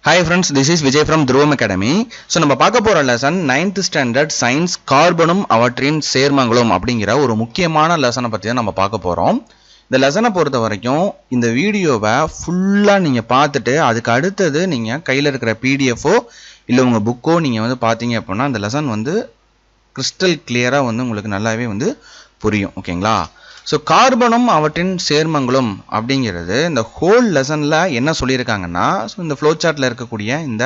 Hi friends, this is Vijay from Dhruvam Academy. So நம்ம பார்க்க போற லெசன் 9th ஸ்டாண்டர்ட் சயின்ஸ் கார்பனும் அவற்றின் சேர்மங்களும் அப்படிங்கிற ஒரு முக்கியமான லெசனை பத்தி தான் நம்ம பார்க்க போறோம். இந்த லெசனை பொறுத்த வரைக்கும் இந்த வீடியோவை ஃபுல்லா நீங்க பார்த்துட்டு அதுக்கு அடுத்தது நீங்க கையில இருக்கிற பிடிஎஃபோ இல்ல உங்க புக்கோ நீங்க வந்து பாத்தீங்க அப்படின்னா அந்த லெசன் வந்து கிறிஸ்டல் கிளியரா வந்து உங்களுக்கு நல்லாவே வந்து புரியும். ஓகேங்களா? ஸோ கார்பனும் அவற்றின் சேர்மங்களும் அப்படிங்கிறது இந்த ஹோல் லெசனில் என்ன சொல்லியிருக்காங்கன்னா ஸோ இந்த ஃப்ளோ சார்ட்டில் இருக்கக்கூடிய இந்த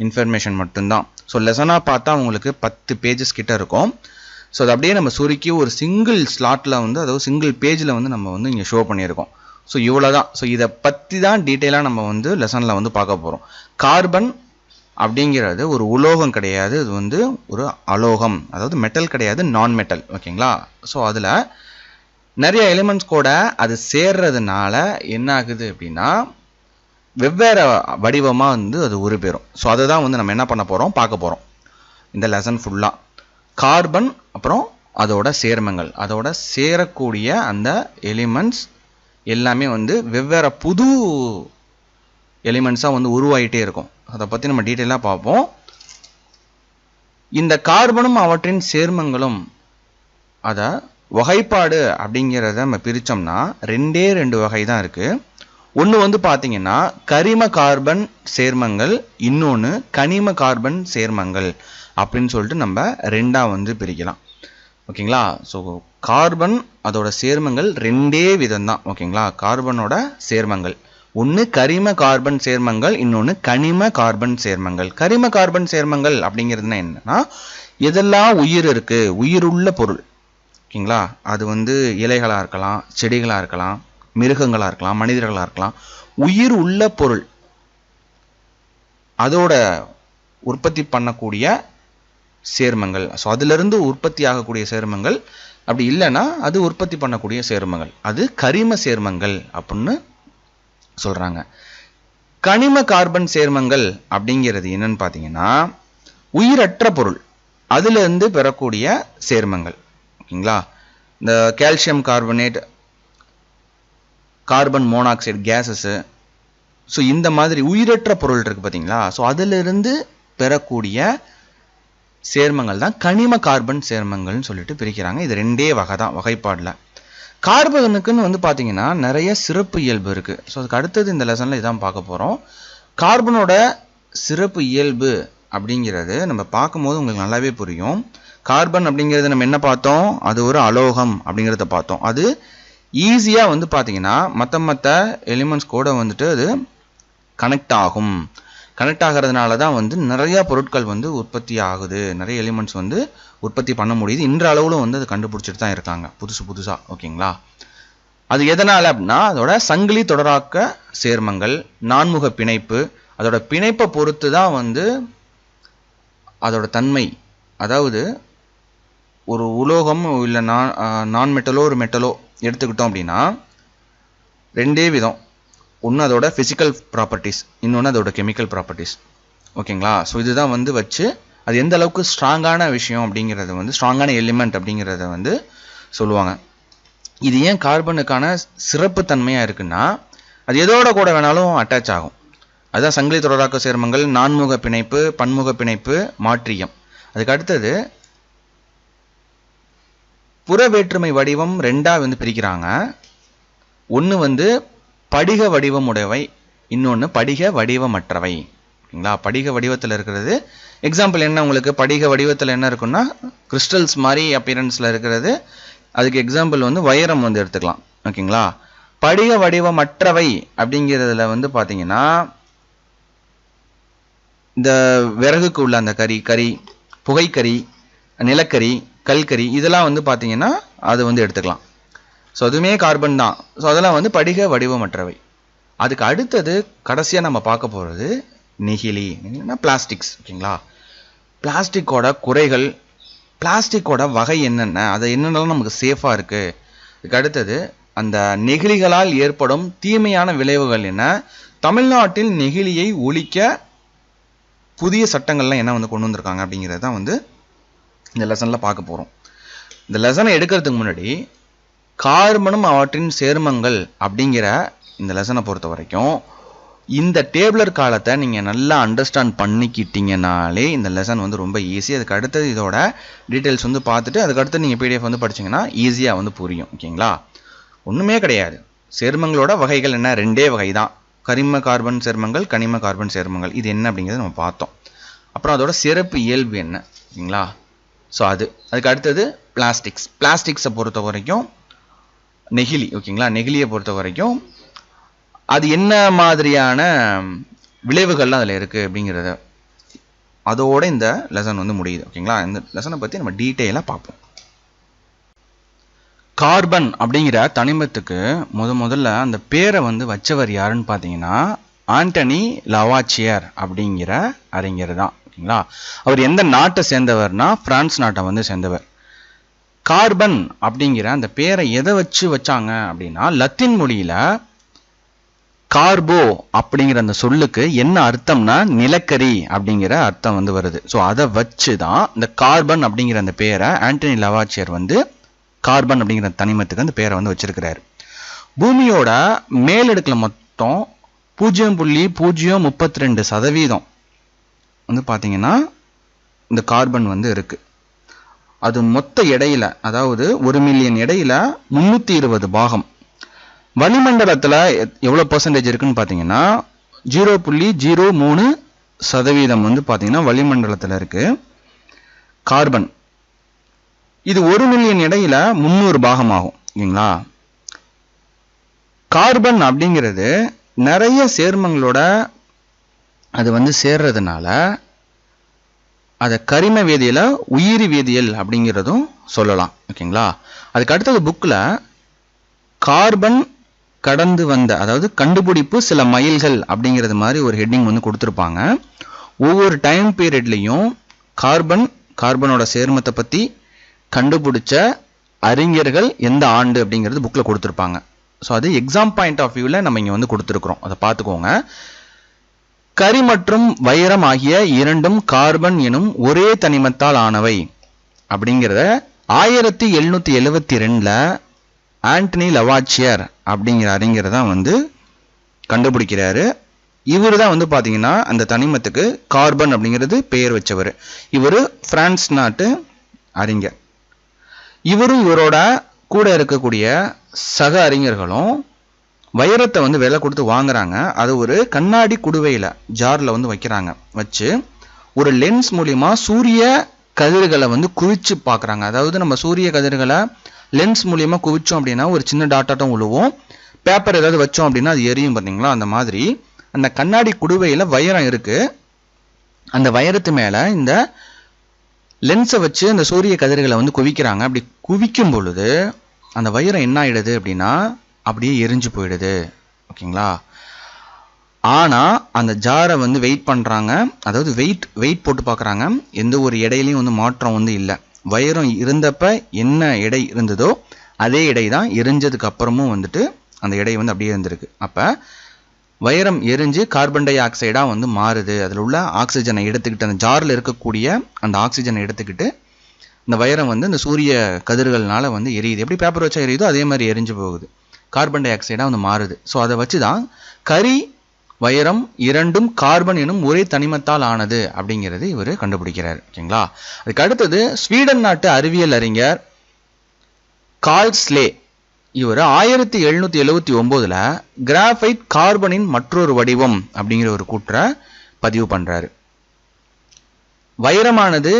இன்ஃபர்மேஷன் மட்டும்தான். ஸோ லெசனாக பார்த்தா உங்களுக்கு 10 பேஜஸ் கிட்ட இருக்கும். ஸோ அது அப்படியே நம்ம சுருக்கி ஒரு சிங்கிள் ஸ்லாட்டில் வந்து அதாவது சிங்கிள் பேஜில் வந்து நம்ம வந்து இங்கே ஷோ பண்ணியிருக்கோம். ஸோ இவ்வளோ தான். ஸோ இதை பற்றி தான் டீட்டெயிலாக நம்ம வந்து லெசனில் வந்து பார்க்க போகிறோம். கார்பன் அப்படிங்கிறது ஒரு உலோகம் கிடையாது, இது வந்து ஒரு அலோகம், அதாவது மெட்டல் கிடையாது, நான் மெட்டல். ஓகேங்களா? ஸோ அதில் நிறைய எலிமெண்ட்ஸ் கூட அது சேர்றதுனால என்ன ஆகுது அப்படின்னா வெவ்வேறு வடிவமாக வந்து அது உருப்பெறும். ஸோ அதை தான் வந்து நம்ம என்ன பண்ண போகிறோம் பார்க்க போகிறோம் இந்த லெசன் ஃபுல்லாக. கார்பன் அப்புறம் அதோட சேர்மங்கள், அதோட சேரக்கூடிய அந்த எலிமெண்ட்ஸ் எல்லாமே வந்து வெவ்வேறு புது எலிமெண்ட்ஸாக வந்து உருவாகிட்டே இருக்கும். அதை பற்றி நம்ம டீட்டெயிலாக பார்ப்போம். இந்த கார்பனும் அவற்றின் சேர்மங்களும் அதை வகைப்பாடு அப்படிங்கிறத நம்ம பிரித்தோம்னா ரெண்டு வகை தான் இருக்குது. ஒன்று வந்து பார்த்தீங்கன்னா கரிம கார்பன் சேர்மங்கள், இன்னொன்று கனிம கார்பன் சேர்மங்கள் அப்படின்னு சொல்லிட்டு நம்ம ரெண்டாக வந்து பிரிக்கலாம். ஓகேங்களா? ஸோ கார்பன் அதோட சேர்மங்கள் ரெண்டே விதம் தான். ஓகேங்களா? கார்பனோட சேர்மங்கள் ஒன்று கரிம கார்பன் சேர்மங்கள், இன்னொன்று கனிம கார்பன் சேர்மங்கள். கரிம கார்பன் சேர்மங்கள் அப்படிங்கிறதுனா என்னன்னா எதெல்லாம் உயிர் இருக்குது, உயிருள்ள பொருள். ஓகேங்களா? அது வந்து இலைகளாக இருக்கலாம், செடிகளாக இருக்கலாம், மிருகங்களாக இருக்கலாம், மனிதர்களாக இருக்கலாம். உயிர் உள்ள பொருள் அதோட உற்பத்தி பண்ணக்கூடிய சேர்மங்கள். ஸோ அதிலிருந்து உற்பத்தி ஆகக்கூடிய சேர்மங்கள், அப்படி இல்லைன்னா அது உற்பத்தி பண்ணக்கூடிய சேர்மங்கள், அது கரிம சேர்மங்கள் அப்படின்னு சொல்றாங்க. கனிம கார்பன் சேர்மங்கள் அப்படிங்கிறது என்னன்னு பார்த்தீங்கன்னா உயிரற்ற பொருள் அதிலிருந்து பெறக்கூடிய சேர்மங்கள். ஓகேங்களா? இந்த calcium carbonate, carbon monoxide gases, so இந்த மாதிரி உயிரற்ற பொருள் இருக்கு பார்த்தீங்களா? ஸோ அதிலிருந்து பெறக்கூடிய சேர்மங்கள் தான் கனிம கார்பன் சேர்மங்கள்னு சொல்லிட்டு பிரிக்கிறாங்க. இது ரெண்டே வகை தான் வகைப்பாடில். கார்பனுக்குன்னு வந்து பார்த்தீங்கன்னா நிறைய சிறப்பு இயல்பு இருக்கு. ஸோ அதுக்கு அடுத்தது இந்த லெசனில் இதான் பார்க்க போகிறோம். கார்பனோட சிறப்பு இயல்பு அப்படிங்கிறது நம்ம பார்க்கும்போது உங்களுக்கு நல்லாவே புரியும். கார்பன் அப்படிங்கிறது நம்ம என்ன பார்த்தோம், அது ஒரு அலோகம் அப்படிங்கிறத பார்த்தோம். அது ஈஸியாக வந்து பார்த்தீங்கன்னா மற்ற எலிமெண்ட்ஸ் கூட வந்துட்டு அது கனெக்ட் ஆகும். கனெக்ட் ஆகிறதுனால தான் வந்து நிறைய பொருட்கள் வந்து உற்பத்தி ஆகுது, நிறைய எலிமெண்ட்ஸ் வந்து உற்பத்தி பண்ண முடியுது. இன்ற அளவில் வந்து அது கண்டுபிடிச்சிட்டு தான் இருக்காங்க புதுசாக. ஓகேங்களா? அது எதனால் அப்படின்னா அதோட சங்கிலி தொடராக்க சேர்மங்கள், நான்முக பிணைப்பு, அதோட பிணைப்பை பொறுத்து தான் வந்து அதோட தன்மை. அதாவது ஒரு உலோகம் இல்லை நான் மெட்டலோ ஒரு மெட்டலோ எடுத்துக்கிட்டோம் அப்படின்னா ரெண்டே விதம். ஒன்று அதோட ஃபிசிக்கல் ப்ராப்பர்ட்டிஸ், இன்னொன்று அதோட கெமிக்கல் ப்ராப்பர்ட்டிஸ். ஓகேங்களா? ஸோ இதுதான் வந்து வச்சு அது எந்த அளவுக்கு ஸ்ட்ராங்கான விஷயம் அப்படிங்கிறத வந்து ஸ்ட்ராங்கான எலிமெண்ட் அப்படிங்கிறத வந்து சொல்லுவாங்க. இது ஏன் கார்பனுக்கான சிறப்பு தன்மையாக இருக்குன்னா அது எதோட கூட வேணாலும் அட்டாச் ஆகும். அதுதான் சங்கிலி தொடராக்க சேர்மங்கள், நான்முக பிணைப்பு, பன்முக பிணைப்பு, மாற்றியம். அதுக்கு அடுத்தது புற வேற்றுமை வடிவம் ரெண்டா வந்து பிரிக்கிறாங்க. ஒன்று வந்து படிக வடிவம் உடையவை, இன்னொன்று படிக வடிவமற்றவை. ஓகேங்களா? படிக வடிவத்தில் இருக்கிறது எக்ஸாம்பிள் என்ன உங்களுக்கு, படிக வடிவத்தில் என்ன இருக்குன்னா கிறிஸ்டல்ஸ் மாதிரி அப்பியரன்ஸில் இருக்கிறது. அதுக்கு எக்ஸாம்பிள் வந்து வைரம் வந்து எடுத்துக்கலாம். ஓகேங்களா? படிக வடிவமற்றவை அப்படிங்கிறதுல வந்து பார்த்தீங்கன்னா இந்த விறகுக்கு உள்ள அந்த கறி, புகைக்கறி, நிலக்கரி, கல்கரி, இதெல்லாம் வந்து பார்த்தீங்கன்னா அது வந்து எடுத்துக்கலாம். ஸோ அதுவுமே கார்பன் தான். ஸோ அதெல்லாம் வந்து படிக வடிவமற்றவை. அதுக்கு அடுத்தது கடைசியாக நம்ம பார்க்க போகிறது நெகிழி, பிளாஸ்டிக்ஸ். ஓகேங்களா? பிளாஸ்டிக்கோட குறைகள், பிளாஸ்டிக்கோட வகை என்னென்ன, அது என்னென்னலாம் நமக்கு சேஃபாக இருக்குது. அதுக்கு அடுத்தது அந்த நெகிழிகளால் ஏற்படும் தீமையான விளைவுகள் என்ன, தமிழ்நாட்டில் நெகிழியை ஒழிக்க புதிய சட்டங்கள்லாம் என்ன வந்து கொண்டு வந்திருக்காங்க அப்படிங்கிறது தான் வந்து இந்த லெசனில் பார்க்க போகிறோம். இந்த லெசனை எடுக்கிறதுக்கு முன்னாடி கார்பனும் அவற்றின் சேர்மங்கள் அப்படிங்கிற இந்த லெசனை பொறுத்த வரைக்கும் இந்த டேபிளர் காலத்தை நீங்கள் நல்லா அண்டர்ஸ்டாண்ட் பண்ணிக்கிட்டீங்கனாலே இந்த லெசன் வந்து ரொம்ப ஈஸி. அதுக்கு அடுத்தது இதோட டீட்டெயில்ஸ் வந்து பார்த்துட்டு அதுக்கடுத்து நீங்கள் பிடிஎஃப் வந்து படிச்சிங்கன்னா ஈஸியாக வந்து புரியும். ஓகேங்களா? ஒன்றுமே கிடையாது. சேர்மங்களோட வகைகள் என்ன? ரெண்டே வகை தான். கரிம கார்பன் சேர்மங்கள், கனிம கார்பன் சேர்மங்கள். இது என்ன அப்படிங்கிறத நம்ம பார்த்தோம். அப்புறம் அதோட சிறப்பு இயல்பு என்ன? ஓகேங்களா? ஸோ அதுக்கு அடுத்தது பிளாஸ்டிக்ஸை பொறுத்த வரைக்கும் நெகிழி. ஓகேங்களா? நெகிழியை பொறுத்த வரைக்கும் அது என்ன மாதிரியான விளைவுகள்லாம் அதில் இருக்குது அப்படிங்கிறத அதோட இந்த லெசன் வந்து முடியுது. ஓகேங்களா? இந்த லெசனை பற்றி நம்ம டீட்டெயிலாக பார்ப்போம். கார்பன் அப்படிங்கிற தனிமத்துக்கு முதல்ல அந்த பேரை வந்து வச்சவர் யாருன்னு பார்த்தீங்கன்னா ஆண்டனி லவாச்சியர் அப்படிங்கிற அறிஞர் தான். ஓகேங்களா? அவர் எந்த நாட்டை சேர்ந்தவர்னா பிரான்ஸ் நாட்டை வந்து சேர்ந்தவர். கார்பன் அப்படிங்கிற அந்த பேரை எதை வச்சாங்க அப்படின்னா லத்தீன் மொழியில கார்போ அப்படிங்கிற அந்த சொல்லுக்கு என்ன அர்த்தம்னா நிலக்கரி அப்படிங்கிற அர்த்தம் வந்து வருது. ஸோ அதை வச்சு தான் இந்த கார்பன் அப்படிங்கிற அந்த பேரை ஆண்டனி லவாச்சியர் வந்து கார்பன் அப்படிங்கிற தனிமத்துக்கு அந்த பேரை வந்து வச்சிருக்கிறாரு. பூமியோட மேலடுக்கில் மொத்தம் 0.032% வந்து பார்த்தீங்கன்னா இந்த கார்பன் வந்து இருக்கு. அது மொத்த எடையில, அதாவது 1 மில்லியன் எடையில 320 பாகம். வளிமண்டலத்தில் எவ்வளோ பர்சன்டேஜ் இருக்குன்னு பார்த்தீங்கன்னா 0.03% வந்து பார்த்தீங்கன்னா வளிமண்டலத்தில் இருக்கு கார்பன். இது 1 மில்லியன் எடையில 300 பாகம் ஆகும். ஓகேங்களா? கார்பன் அப்படிங்கிறது நிறைய சேர்மங்களோட அது வந்து சேர்றதுனால அதை கரிம வேதியியல உயிரி வேதியியல் அப்படிங்கிறதும் சொல்லலாம். ஓகேங்களா? அதுக்கு அடுத்தது புக்கில் கார்பன் கடந்து வந்த, அதாவது கண்டுபிடிப்பு சில மைல்கள் அப்படிங்கிறது மாதிரி ஒரு ஹெட்டிங் வந்து கொடுத்துருப்பாங்க. ஒவ்வொரு டைம் பீரியட்லையும் கார்பனோட சேர்மத்தை பற்றி கண்டுபிடிச்ச அறிஞர்கள் எந்த ஆண்டு அப்படிங்கிறது புக்கில் கொடுத்துருப்பாங்க. ஸோ அது எக்ஸாம் பாயிண்ட் ஆஃப் வியூவில் நம்ம இங்கே வந்து கொடுத்துருக்குறோம். அதை பார்த்துக்கோங்க. கரி மற்றும் வைரம் ஆகிய இரண்டும் கார்பன் எனும் ஒரே தனிமத்தால் ஆனவை அப்படிங்கிறத 1772 ஆண்டனி லவாச்சியர் அப்படிங்கிற அறிஞர் தான் வந்து கண்டுபிடிக்கிறாரு. இவர் தான் வந்து பார்த்தீங்கன்னா அந்த தனிமத்துக்கு கார்பன் அப்படிங்கிறது பெயர் வச்சவர். இவர் பிரான்ஸ் நாட்டு அறிஞர். இவரும் இவரோட கூட இருக்கக்கூடிய சக அறிஞர்களும் வைரத்தை வந்து விலை கொடுத்து வாங்குறாங்க. அது ஒரு கண்ணாடி குடுவையில் ஜாரில் வந்து வைக்கிறாங்க. வச்சு ஒரு லென்ஸ் மூலிமா சூரிய கதிர்களை வந்து குவிச்சு பார்க்குறாங்க. அதாவது நம்ம சூரிய கதிர்களை லென்ஸ் மூலியமா குவிச்சோம் அப்படின்னா ஒரு சின்ன டாட்டாட்டம் உழுவும். பேப்பர் ஏதாவது வச்சோம் அப்படின்னா அது எரியும். பார்த்தீங்களா? அந்த மாதிரி அந்த கண்ணாடி குடுவையில் வைரம் இருக்கு. அந்த வைரத்து மேலே இந்த லென்ஸை வச்சு அந்த சூரிய கதிர்களை வந்து குவிக்கிறாங்க. அப்படி குவிக்கும் பொழுது அந்த வைரம் என்ன ஆயிடுது அப்படின்னா அப்படியே எரிஞ்சு போயிடுது. ஓகேங்களா? ஆனால் அந்த ஜாரை வந்து வெயிட் பண்ணுறாங்க. அதாவது வெயிட் போட்டு பார்க்குறாங்க. எந்த ஒரு இடையிலையும் வந்து மாற்றம் வந்து இல்லை. வைரம் இருந்தப்ப என்ன எடை இருந்ததோ அதே எடை தான் எரிஞ்சதுக்கு அப்புறமும் வந்துட்டு அந்த எடை வந்து அப்படியே இருந்திருக்கு. அப்போ வைரம் எரிஞ்சு கார்பன் டை ஆக்சைடாக வந்து மாறுது. அதில் உள்ள ஆக்சிஜனை எடுத்துக்கிட்டு, அந்த ஜாரில் இருக்கக்கூடிய அந்த ஆக்சிஜனை எடுத்துக்கிட்டு இந்த வைரம் வந்து இந்த சூரிய கதிர்கள்னால வந்து எரியுது. எப்படி பேப்பர் வச்சா எரியுதோ அதே மாதிரி எரிஞ்சு போகுது. கார்பன் டை ஆக்சைடாக வந்து மாறுது. ஸோ அதை வச்சு தான் கரி வைரம் இரண்டும் கார்பன் எனும் ஒரே தனிமத்தால் ஆனது அப்படிங்கிறது இவர் கண்டுபிடிக்கிறார். ஓகேங்களா? அதுக்கு அடுத்தது ஸ்வீடன் நாட்டு அறிவியல் அறிஞர் கார்ல் ஸ்லே. இவர் 1779 கிராஃபைட் கார்பனின் மற்றொரு வடிவம் அப்படிங்கிற ஒரு கூற்றை பதிவு பண்றாரு. வைரமானது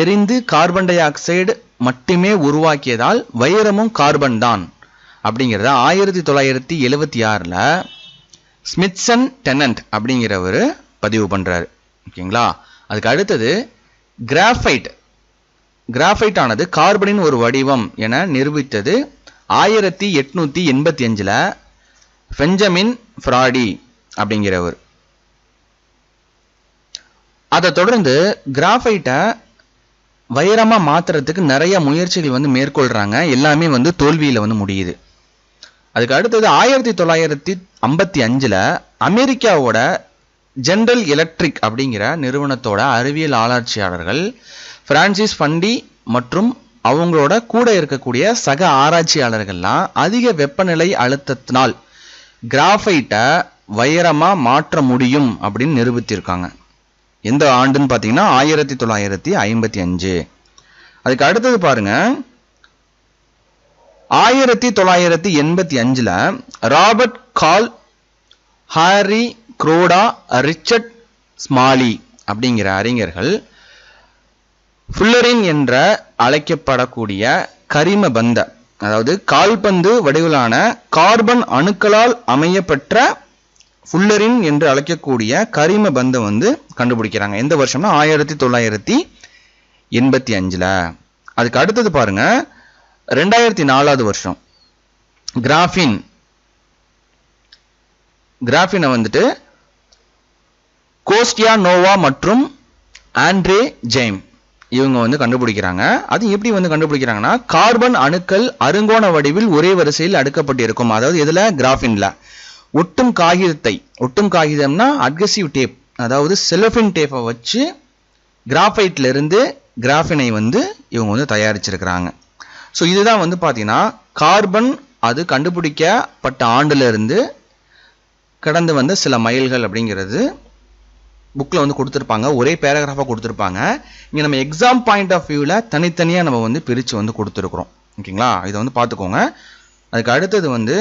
எரிந்து கார்பன் டை ஆக்சைடு மட்டுமே உருவாக்கியதால் வைரமும் கார்பன் தான் அப்படிங்கிறத 1976 ஸ்மித்சன் டெனன்ட் அப்படிங்கிறவர் பதிவு பண்றாரு. ஓகேங்களா? அதுக்கு அடுத்தது கிராஃபைட் ஆனது கார்பனின் ஒரு வடிவம் என நிரூபித்தது 1885 பெஞ்சமின் ஃப்ராடி அப்படிங்கிறவர். அதை தொடர்ந்து கிராஃபைட்டை வைரமா மாத்துறதுக்கு நிறைய முயற்சிகள் வந்து மேற்கொள்றாங்க. எல்லாமே வந்து தோல்வியில வந்து முடியுது. அதுக்கு அடுத்தது 1955 அமெரிக்காவோட ஜெனரல் எலக்ட்ரிக் அப்படிங்கிற நிறுவனத்தோட அறிவியல் ஆராய்ச்சியாளர்கள் பிரான்சிஸ் ஃபண்டி மற்றும் அவங்களோட கூட இருக்கக்கூடிய சக ஆராய்ச்சியாளர்கள்லாம் அதிக வெப்பநிலை அழுத்தத்தினால் கிராஃபைட்டை வைரமா மாற்ற முடியும் அப்படின்னு நிரூபித்திருக்காங்க. எந்த ஆண்டுன்னு பார்த்தீங்கன்னா 1955. அதுக்கு அடுத்தது பாருங்க, 1985ல் ராபர்ட் கால், ஹாரி குரோடா, ரிச்சர்ட் ஸ்மாலி அப்படிங்கிற அறிஞர்கள் ஃபுல்லரின் என்ற அழைக்கப்படக்கூடிய கரிம பந்த, அதாவது கால்பந்து வடிவிலான கார்பன் அணுக்களால் அமையப்பெற்ற ஃபுல்லரின் என்று அழைக்கக்கூடிய கரிம பந்தம் வந்து கண்டுபிடிக்கிறாங்க. எந்த வருஷம்னா 1985ல். அதுக்கு அடுத்தது பாருங்க, 2004 வருஷம் கிராஃபினை வந்துட்டு கோஸ்டியா நோவா மற்றும் ஆண்ட்ரே ஜெய்ம் இவங்க வந்து கண்டுபிடிக்கிறாங்க. அது எப்படி வந்து கண்டுபிடிக்கிறாங்கன்னா, கார்பன் அணுக்கள் அருங்கோண வடிவில் ஒரே வரிசையில் அடுக்கப்பட்டிருக்கும். அதாவது எதுல? கிராஃபின்ல. ஒட்டும் காகிதம்னா அட்கசிவ் டேப், அதாவது செலோஃபின் டேப்பை வச்சு கிராஃபைட்ல இருந்து கிராஃபினை வந்து இவங்க வந்து தயாரிச்சிருக்கிறாங்க. ஸோ இதுதான் வந்து பார்த்தீங்கன்னா கார்பன் அது கண்டுபிடிக்கப்பட்ட ஆண்டுல இருந்து கடந்து வந்த சில மைல்கள் அப்படிங்கிறது புக்கில் வந்து கொடுத்துருப்பாங்க. ஒரே பேராகிராஃபாக கொடுத்துருப்பாங்க. இங்கே நம்ம எக்ஸாம் பாயிண்ட் ஆஃப் வியூவில் தனித்தனியாக நம்ம வந்து பிரித்து வந்து கொடுத்துருக்குறோம். ஓகேங்களா? இதை வந்து பார்த்துக்கோங்க. அதுக்கு அடுத்தது வந்து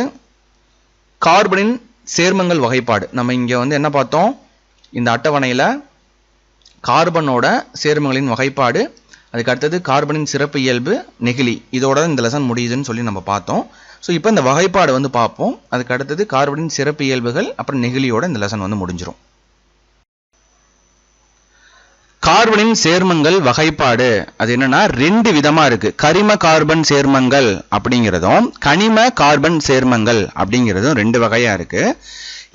கார்பனின் சேர்மங்கள் வகைப்பாடு. நம்ம இங்கே வந்து என்ன பார்த்தோம்? இந்த அட்டவணையில் கார்பனோட சேர்மங்களின் வகைப்பாடு, அதுக்கு அடுத்தது கார்பனின் சிறப்பு இயல்பு, நெகிழி, இதோட இந்த லெசன் முடியுதுன்னு சொல்லி நம்ம பார்த்தோம். ஸோ இப்போ இந்த வகைப்பாடு வந்து பார்ப்போம். அதுக்கு அடுத்தது கார்பனின் சிறப்பு இயல்புகள், அப்புறம் நெகிழியோட இந்த லெசன் வந்து முடிஞ்சிடும். கார்பனின் சேர்மங்கள் வகைப்பாடு அது என்னன்னா 2 விதமா இருக்கு. கரிம கார்பன் சேர்மங்கள் அப்படிங்கிறதும் கனிம கார்பன் சேர்மங்கள் அப்படிங்கிறதும் 2 வகையா இருக்கு.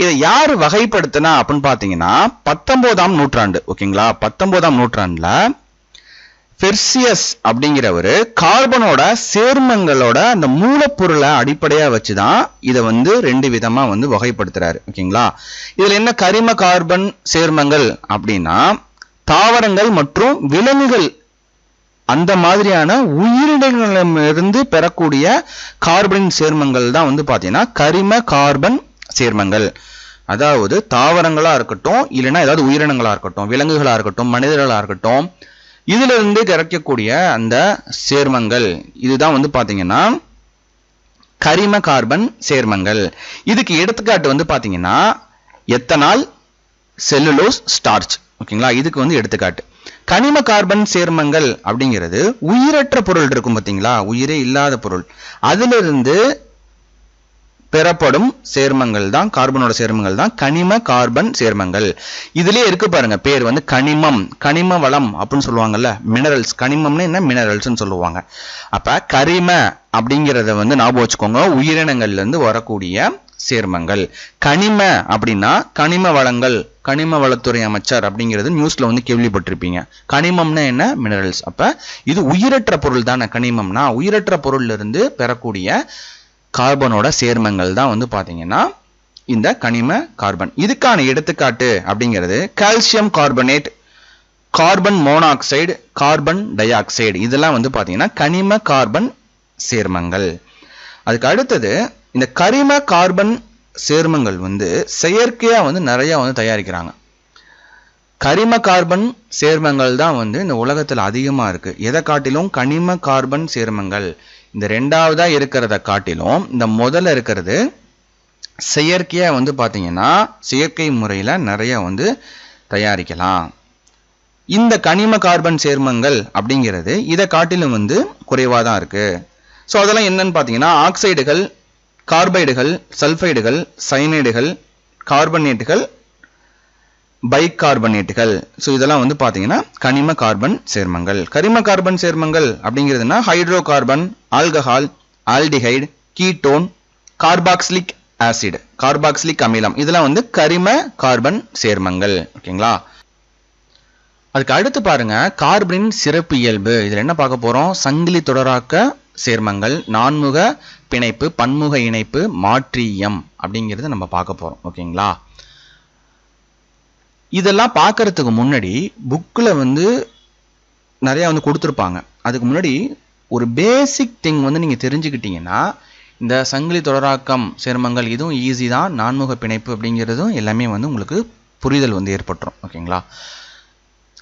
இதை யார் வகைப்படுத்தினா அப்படின்னு பாத்தீங்கன்னா 19ஆம் நூற்றாண்டு. ஓகேங்களா? 19ஆம் நூற்றாண்டுல பெர்சியஸ் அப்படிங்கிறவரு கார்பனோட சேர்மங்களோட அந்த மூலப்பொருளை அடிப்படையா வச்சுதான் இதை வந்து 2 விதமா வந்து வகைப்படுத்துறாரு. ஓகேங்களா? இதுல என்ன கரிம கார்பன் சேர்மங்கள் அப்படின்னா தாவரங்கள் மற்றும் விலங்குகள் அந்த மாதிரியான உயிரினங்களிலிருந்து பெறக்கூடிய கார்பனின் சேர்மங்கள் தான் வந்து பாத்தீங்கன்னா கரிம கார்பன் சேர்மங்கள். அதாவது தாவரங்களா இருக்கட்டும், இல்லைன்னா ஏதாவது உயிரினங்களா இருக்கட்டும், விலங்குகளா இருக்கட்டும், மனிதர்களா இருக்கட்டும், இதுல இருந்து கிடைக்கக்கூடிய அந்த சேர்மங்கள் இதுதான் வந்து பாத்தீங்கன்னா கரிம கார்பன் சேர்மங்கள். இதுக்கு எடுத்துக்காட்டு வந்து பாத்தீங்கன்னா எத்தனால், செல்லுலோஸ், ஸ்டார்ச். ஓகேங்களா? இதுக்கு வந்து எடுத்துக்காட்டு. கனிம கார்பன் சேர்மங்கள் அப்படிங்கிறது உயிரற்ற பொருள் இருக்கும் பார்த்தீங்களா, உயிரே இல்லாத பொருள், அதிலிருந்து பெறப்படும் சேர்மங்கள் தான் கார்பனோட சேர்மங்கள் தான் கனிம கார்பன் சேர்மங்கள். இதுலயே இருக்கு பாருங்க பேர் வந்து கனிமம், கனிம வளம் அப்படின்னு சொல்லுவாங்கல்ல, மினரல்ஸ். கனிமம்னு என்ன? மினரல்ஸ்ன்னு சொல்லுவாங்க. அப்ப கரிம அப்படிங்கிறத வந்து ஞாபகம் வச்சுக்கோங்க, உயிரினங்கள்ல இருந்து வரக்கூடிய சேர்மங்கள். கனிம அப்படின்னா கனிம வளங்கள், கனிம வளத்துறை அமைச்சர் அப்படிங்கிறது நியூஸ்ல வந்து கேள்விப்பட்டிருப்பீங்க. கனிமம்னா என்ன? மினரல்ஸ். அப்ப இது உயிரற்ற பொருள் தானே கனிமம்னா. உயிரற்ற பொருள்ல இருந்து பெறக்கூடிய கார்பனோட சேர்மங்கள் தான் வந்து பாத்தீங்கன்னா இந்த கனிம கார்பன். இதுக்கான எடுத்துக்காட்டு அப்படிங்கிறது calcium carbonate, carbon monoxide, carbon di oxide, இதெல்லாம் வந்து பாத்தீங்கன்னா கனிம கார்பன் சேர்மங்கள். அதுக்கு அடுத்தது இந்த கரிம கார்பன் சேர்மங்கள் வந்து செயற்கையா வந்து நிறைய வந்து தயாரிக்கிறாங்க. கரிம கார்பன் சேர்மங்கள் தான் வந்து இந்த உலகத்துல அதிகமா இருக்கு. எதை காட்டிலும் கனிம கார்பன் சேர்மங்கள் இந்த 2வதா இருக்கிறத காட்டிலும் இந்த முதல்ல இருக்கிறது செயற்கையா வந்து பாத்தீங்கன்னா செயற்கை முறையில நிறைய வந்து தயாரிக்கலாம். இந்த கனிம கார்பன் சேர்மங்கள் அப்படிங்கிறது இதை காட்டிலும் வந்து குறைவா தான் இருக்கு. ஸோ அதெல்லாம் என்னன்னு பாத்தீங்கன்னா ஆக்சைடுகள், கார்பைடுகள், சல்பைடுகள், சைனைடுகள், கார்பனேட்டுகள், பைகார்பனேட்டுகள். ஸோ இதெல்லாம் வந்து பாத்தீங்கன்னா கனிம கார்பன் சேர்மங்கள். கரிம கார்பன் சேர்மங்கள் அப்படிங்கிறதுனா hydrocarbon, alcohol, aldehyde, ketone, carboxylic acid, carboxylic அமிலம், இதெல்லாம் வந்து கரிம கார்பன் சேர்மங்கள். ஓகேங்களா? அதுக்கு அடுத்து பாருங்க கார்பனின் சிறப்பு இயல்பு. இதுல என்ன பார்க்க போறோம்? சங்கிலி தொடராக்க சேர்மங்கள், நான்முக பிணைப்பு, பன்முக இணைப்பு, மாற்றியம் அப்படிங்கிறது நம்ம பார்க்க போறோம். ஓகேங்களா? இதெல்லாம் பார்க்கறதுக்கு முன்னாடி புக்கில் வந்து நிறைய வந்து கொடுத்துருப்பாங்க. அதுக்கு முன்னாடி ஒரு பேசிக் திங் வந்து நீங்க தெரிஞ்சுக்கிட்டீங்கன்னா இந்த சங்கிலி தொடராக்கம் சேர்மங்கள் இதுவும் ஈஸி தான். நான்முக பிணைப்பு அப்படிங்கிறதும் எல்லாமே வந்து உங்களுக்கு புரிதல் வந்து ஏற்பட்டுரும். ஓகேங்களா?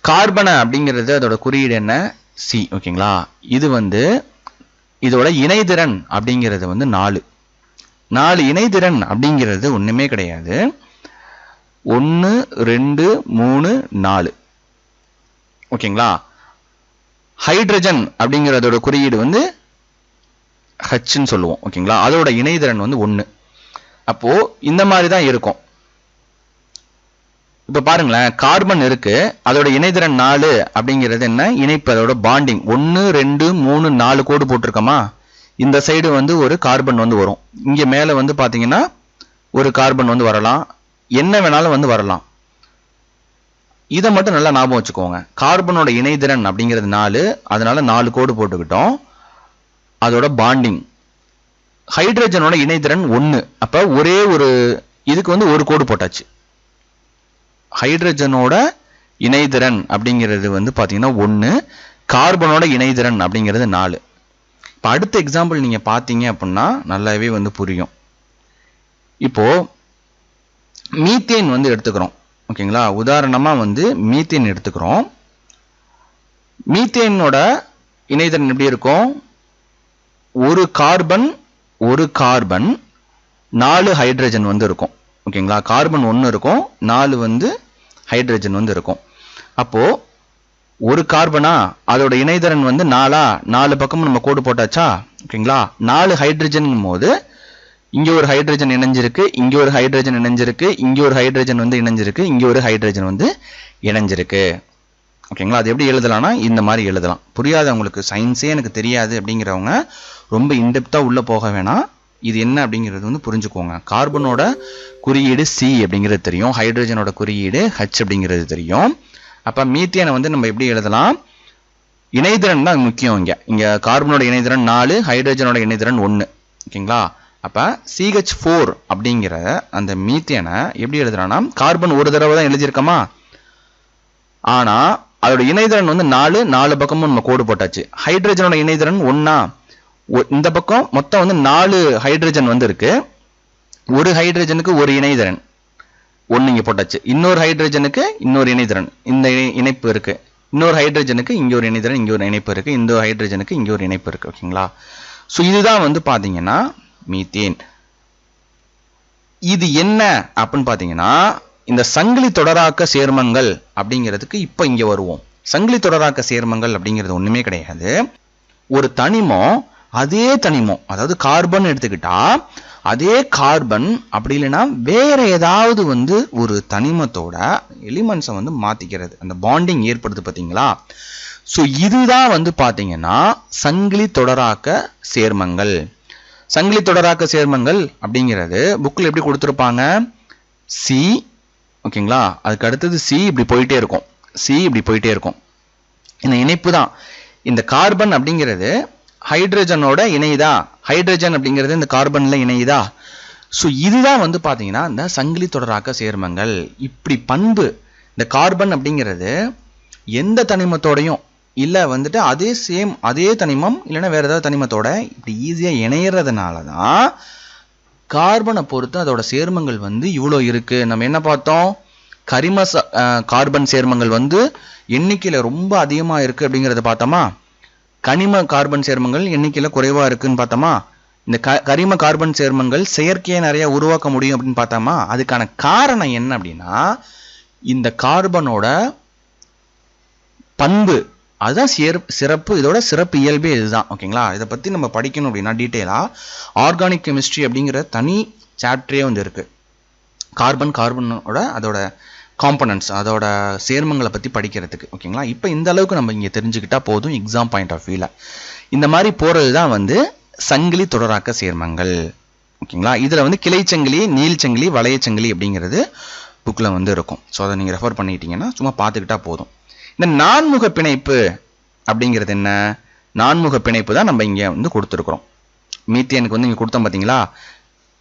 கார்பனை அப்படிங்கிறது அதோட குறியீடு என்ன? சி. ஓகேங்களா? இது வந்து இதோட இணைதிறன் அப்படிங்கிறது வந்து 4 இணைதிறன் அப்படிங்கிறது ஒண்ணுமே கிடையாது. 1 2 3 4. ஓகேங்களா? ஹைட்ரஜன் அப்படிங்கிறதோட குறியீடு வந்து ஹச்ன்னு சொல்லுவோம். ஓகேங்களா? அதோட இணைதிறன் வந்து 1. அப்போ இந்த மாதிரி தான் இருக்கும். இப்ப பாருங்களேன், கார்பன் இருக்கு, அதோட இணைதிறன் 4 அப்படிங்கிறது என்ன? இணைப்பு, அதோட பாண்டிங். 1 2 3 4 கோடு போட்டிருக்கோமா? இந்த சைடு வந்து ஒரு கார்பன் வந்து வரும். இங்க மேல வந்து பாத்தீங்கன்னா ஒரு கார்பன் வந்து வரலாம், என்ன வேணாலும் வந்து வரலாம். இதை மட்டும் நல்லா ஞாபகம் வச்சுக்கோங்க. கார்பனோட இணைதிறன் அப்படிங்கிறது 4, அதனால 4 கோடு போட்டுக்கிட்டோம். அதோட பாண்டிங். ஹைட்ரஜனோட இணைதிறன் 1, அப்ப ஒரே ஒரு இதுக்கு வந்து ஒரு கோடு போட்டாச்சு. ஹைட்ரஜனோட இணைதிறன் அப்படிங்கிறது வந்து பாத்தீங்கன்னா 1, கார்பனோட இணைதிறன் அப்படிங்கிறது 4. இப்போ அடுத்த எக்ஸாம்பிள் நீங்க பாத்தீங்க அப்படின்னா நல்லாவே வந்து புரியும். இப்போ மீத்தேன் வந்து எடுத்துக்கிறோம். ஓகேங்களா? உதாரணமா வந்து மீத்தேன் எடுத்துக்கிறோம். மீத்தேனோட இணைதிறன் எப்படி இருக்கும்? ஒரு கார்பன் 4 ஹைட்ரஜன் வந்து இருக்கும். ஓகேங்களா? கார்பன் 1 இருக்கும், 4 வந்து ஹைட்ரஜன் வந்து இருக்கும். அப்போ ஒரு கார்பனா, அதோட இணைதிறன் வந்து 4 பக்கமும் நம்ம கோடு போட்டாச்சா? ஓகேங்களா? 4 ஹைட்ரஜன் போது இங்க ஒரு ஹைட்ரஜன் இணைஞ்சிருக்கு, இங்க ஒரு ஹைட்ரஜன் இணைஞ்சிருக்கு, இங்க ஒரு ஹைட்ரஜன் வந்து இணைஞ்சிருக்கு, இங்க ஒரு ஹைட்ரஜன் வந்து இணைஞ்சிருக்கு. ஓகேங்களா? அது எப்படி எழுதலாம்னா இந்த மாதிரி எழுதலாம். புரியாதவங்களுக்கு, சயின்ஸே எனக்கு தெரியாது அப்படிங்கிறவங்க ரொம்ப இன்டெப்தா உள்ள போக வேணாம். இது என்ன அப்படிங்கிறது வந்து புரிஞ்சுக்கோங்க. கார்பனோட குறியீடு சி அப்படிங்கிறது தெரியும், ஹைட்ரஜனோட குறியீடு ஹச் அப்படிங்கிறது தெரியும். அப்ப மீத்தேனை வந்து நம்ம எப்படி எழுதலாம்? இணைதிறன் தான் முக்கியம். இங்க கார்பனோட இணைதிறன் 4, ஹைட்ரஜனோட இணைதிறன் 1. ஓகேங்களா? அப்ப CH4 அப்படிங்கிற அந்த மீத்தேனை எப்படி எழுதுறான்னா, கார்பன் ஒரு தடவை தான் எழுதியிருக்கோமா, ஆனா அதோட இணைதிறன் வந்து 4 பக்கமும் நம்ம கோடு போட்டாச்சு. ஹைட்ரஜனோட இணைதிறன் 1, இந்த பக்கம் மொத்தம் வந்து 4 ஹைட்ரஜன் வந்து இருக்கு. ஒரு ஹைட்ரஜனுக்கு ஒரு இணைதிறன் 1 இங்க போட்டாச்சு. இன்னொரு ஹைட்ரஜனுக்கு இன்னொரு இணைதிறன், இந்த இணைப்பு இருக்கு. இன்னொரு ஹைட்ரஜனுக்கு இங்க ஒரு இணைதிறன், இங்க ஒரு இணைப்பு இருக்கு. இந்த ஹைட்ரஜனுக்கு இங்க ஒரு இணைப்பு இருக்கு. ஓகேங்களா? சோ இதுதான் வந்து பாத்தீங்கன்னா மீத்தேன். இது என்ன அப்படின்னு பாத்தீங்கன்னா, இந்த சங்கிலி தொடராக்க சேர்மங்கள் அப்படிங்கிறதுக்கு இப்ப இங்க வருவோம். சங்கிலி தொடராக்க சேர்மங்கள் அப்படிங்கிறது ஒண்ணுமே கிடையாது. ஒரு தனிமம், அதே தனிமம், அதாவது கார்பன் எடுத்துக்கிட்டா அதே கார்பன் அப்படி இல்லைன்னா வேற ஏதாவது வந்து ஒரு தனிமத்தோட எலிமெண்ட்ஸை வந்து மாத்திக்கிறது, அந்த பாண்டிங் ஏற்படுது பாத்தீங்களா? சோ இதுதான் வந்து பாத்தீங்கன்னா சங்கிலி தொடராக்க சேர்மங்கள். சங்கிலி தொடராக்க சேர்மங்கள் அப்படிங்கிறது புக்ல எப்படி கொடுத்துருப்பாங்க? சி. ஓகேங்களா? அதுக்கு அடுத்தது சி இப்படி போயிட்டே இருக்கும், சி இப்படி போயிட்டே இருக்கும். இந்த இணைப்பு தான். இந்த கார்பன் அப்படிங்கிறது ஹைட்ரஜனோட இணையுதா, ஹைட்ரஜன் அப்படிங்கிறது இந்த கார்பன்ல இணையுதா? சோ இதுதான் வந்து பாத்தீங்கன்னா இந்த சங்கிலி தொடராக்க சேர்மங்கள். இப்படி பண்பு, இந்த கார்பன் அப்படிங்கிறது எந்த தனிமத்தோடையும் இல்ல வந்துட்டு அதே தனிமம் இல்லைன்னா வேற ஏதாவது தனிமத்தோட இப்படி ஈஸியா இணையறதுனாலதான் கார்பனை பொறுத்து அதோட சேர்மங்கள் வந்து இவ்வளோ இருக்கு. நம்ம என்ன பார்த்தோம்? கரிம கார்பன் சேர்மங்கள் வந்து எண்ணிக்கையில ரொம்ப அதிகமா இருக்கு அப்படிங்கறத பார்த்தோமா? கனிம கார்பன் சேர்மங்கள் எண்ணிக்கையில குறைவா இருக்குன்னு பார்த்தோமா? இந்த கரிம கார்பன் சேர்மங்கள் செயற்கையை நிறைய உருவாக்க முடியும் அப்படின்னு பார்த்தோமா? அதுக்கான காரணம் என்ன அப்படின்னா இந்த கார்பனோட பண்பு, அதுதான் சிறப்பு. இதோட சிறப்பு இயல்பே இதுதான். ஓகேங்களா? இதை பத்தி நம்ம படிக்கணும் அப்படின்னா டீட்டெயிலா ஆர்கானிக் கெமிஸ்ட்ரி அப்படிங்கிற தனி சாப்டரே வந்து இருக்கு. கார்பனோட அதோட காம்பனன்ட்ஸ், அதோட சேர்மங்களை பத்தி படிக்கிறதுக்கு. ஓகேங்களா? இப்போ இந்த அளவுக்கு நம்ம இங்க தெரிஞ்சுக்கிட்டா போதும் எக்ஸாம் பாயிண்ட் ஆஃப் வியூல. இந்த மாதிரி போறது தான் வந்து சங்கிலி தொடராக்க சேர்மங்கள். ஓகேங்களா? இதுல வந்து கிளைச்சங்கிலி, நீள்சங்கிலி, வளையச்சங்கிலி அப்படிங்கிறது புக்ல வந்து இருக்கும். ஸோ அதை நீங்க ரெஃபர் பண்ணிட்டீங்கன்னா சும்மா பார்த்துக்கிட்டா போதும். இந்த நான்முக பிணைப்பு அப்படிங்கிறது என்ன? நான்முக பிணைப்பு தான் நம்ம இங்க வந்து கொடுத்துருக்கிறோம். மீத்தேனுக்கு வந்து இங்க கொடுத்தோம் பாத்தீங்களா?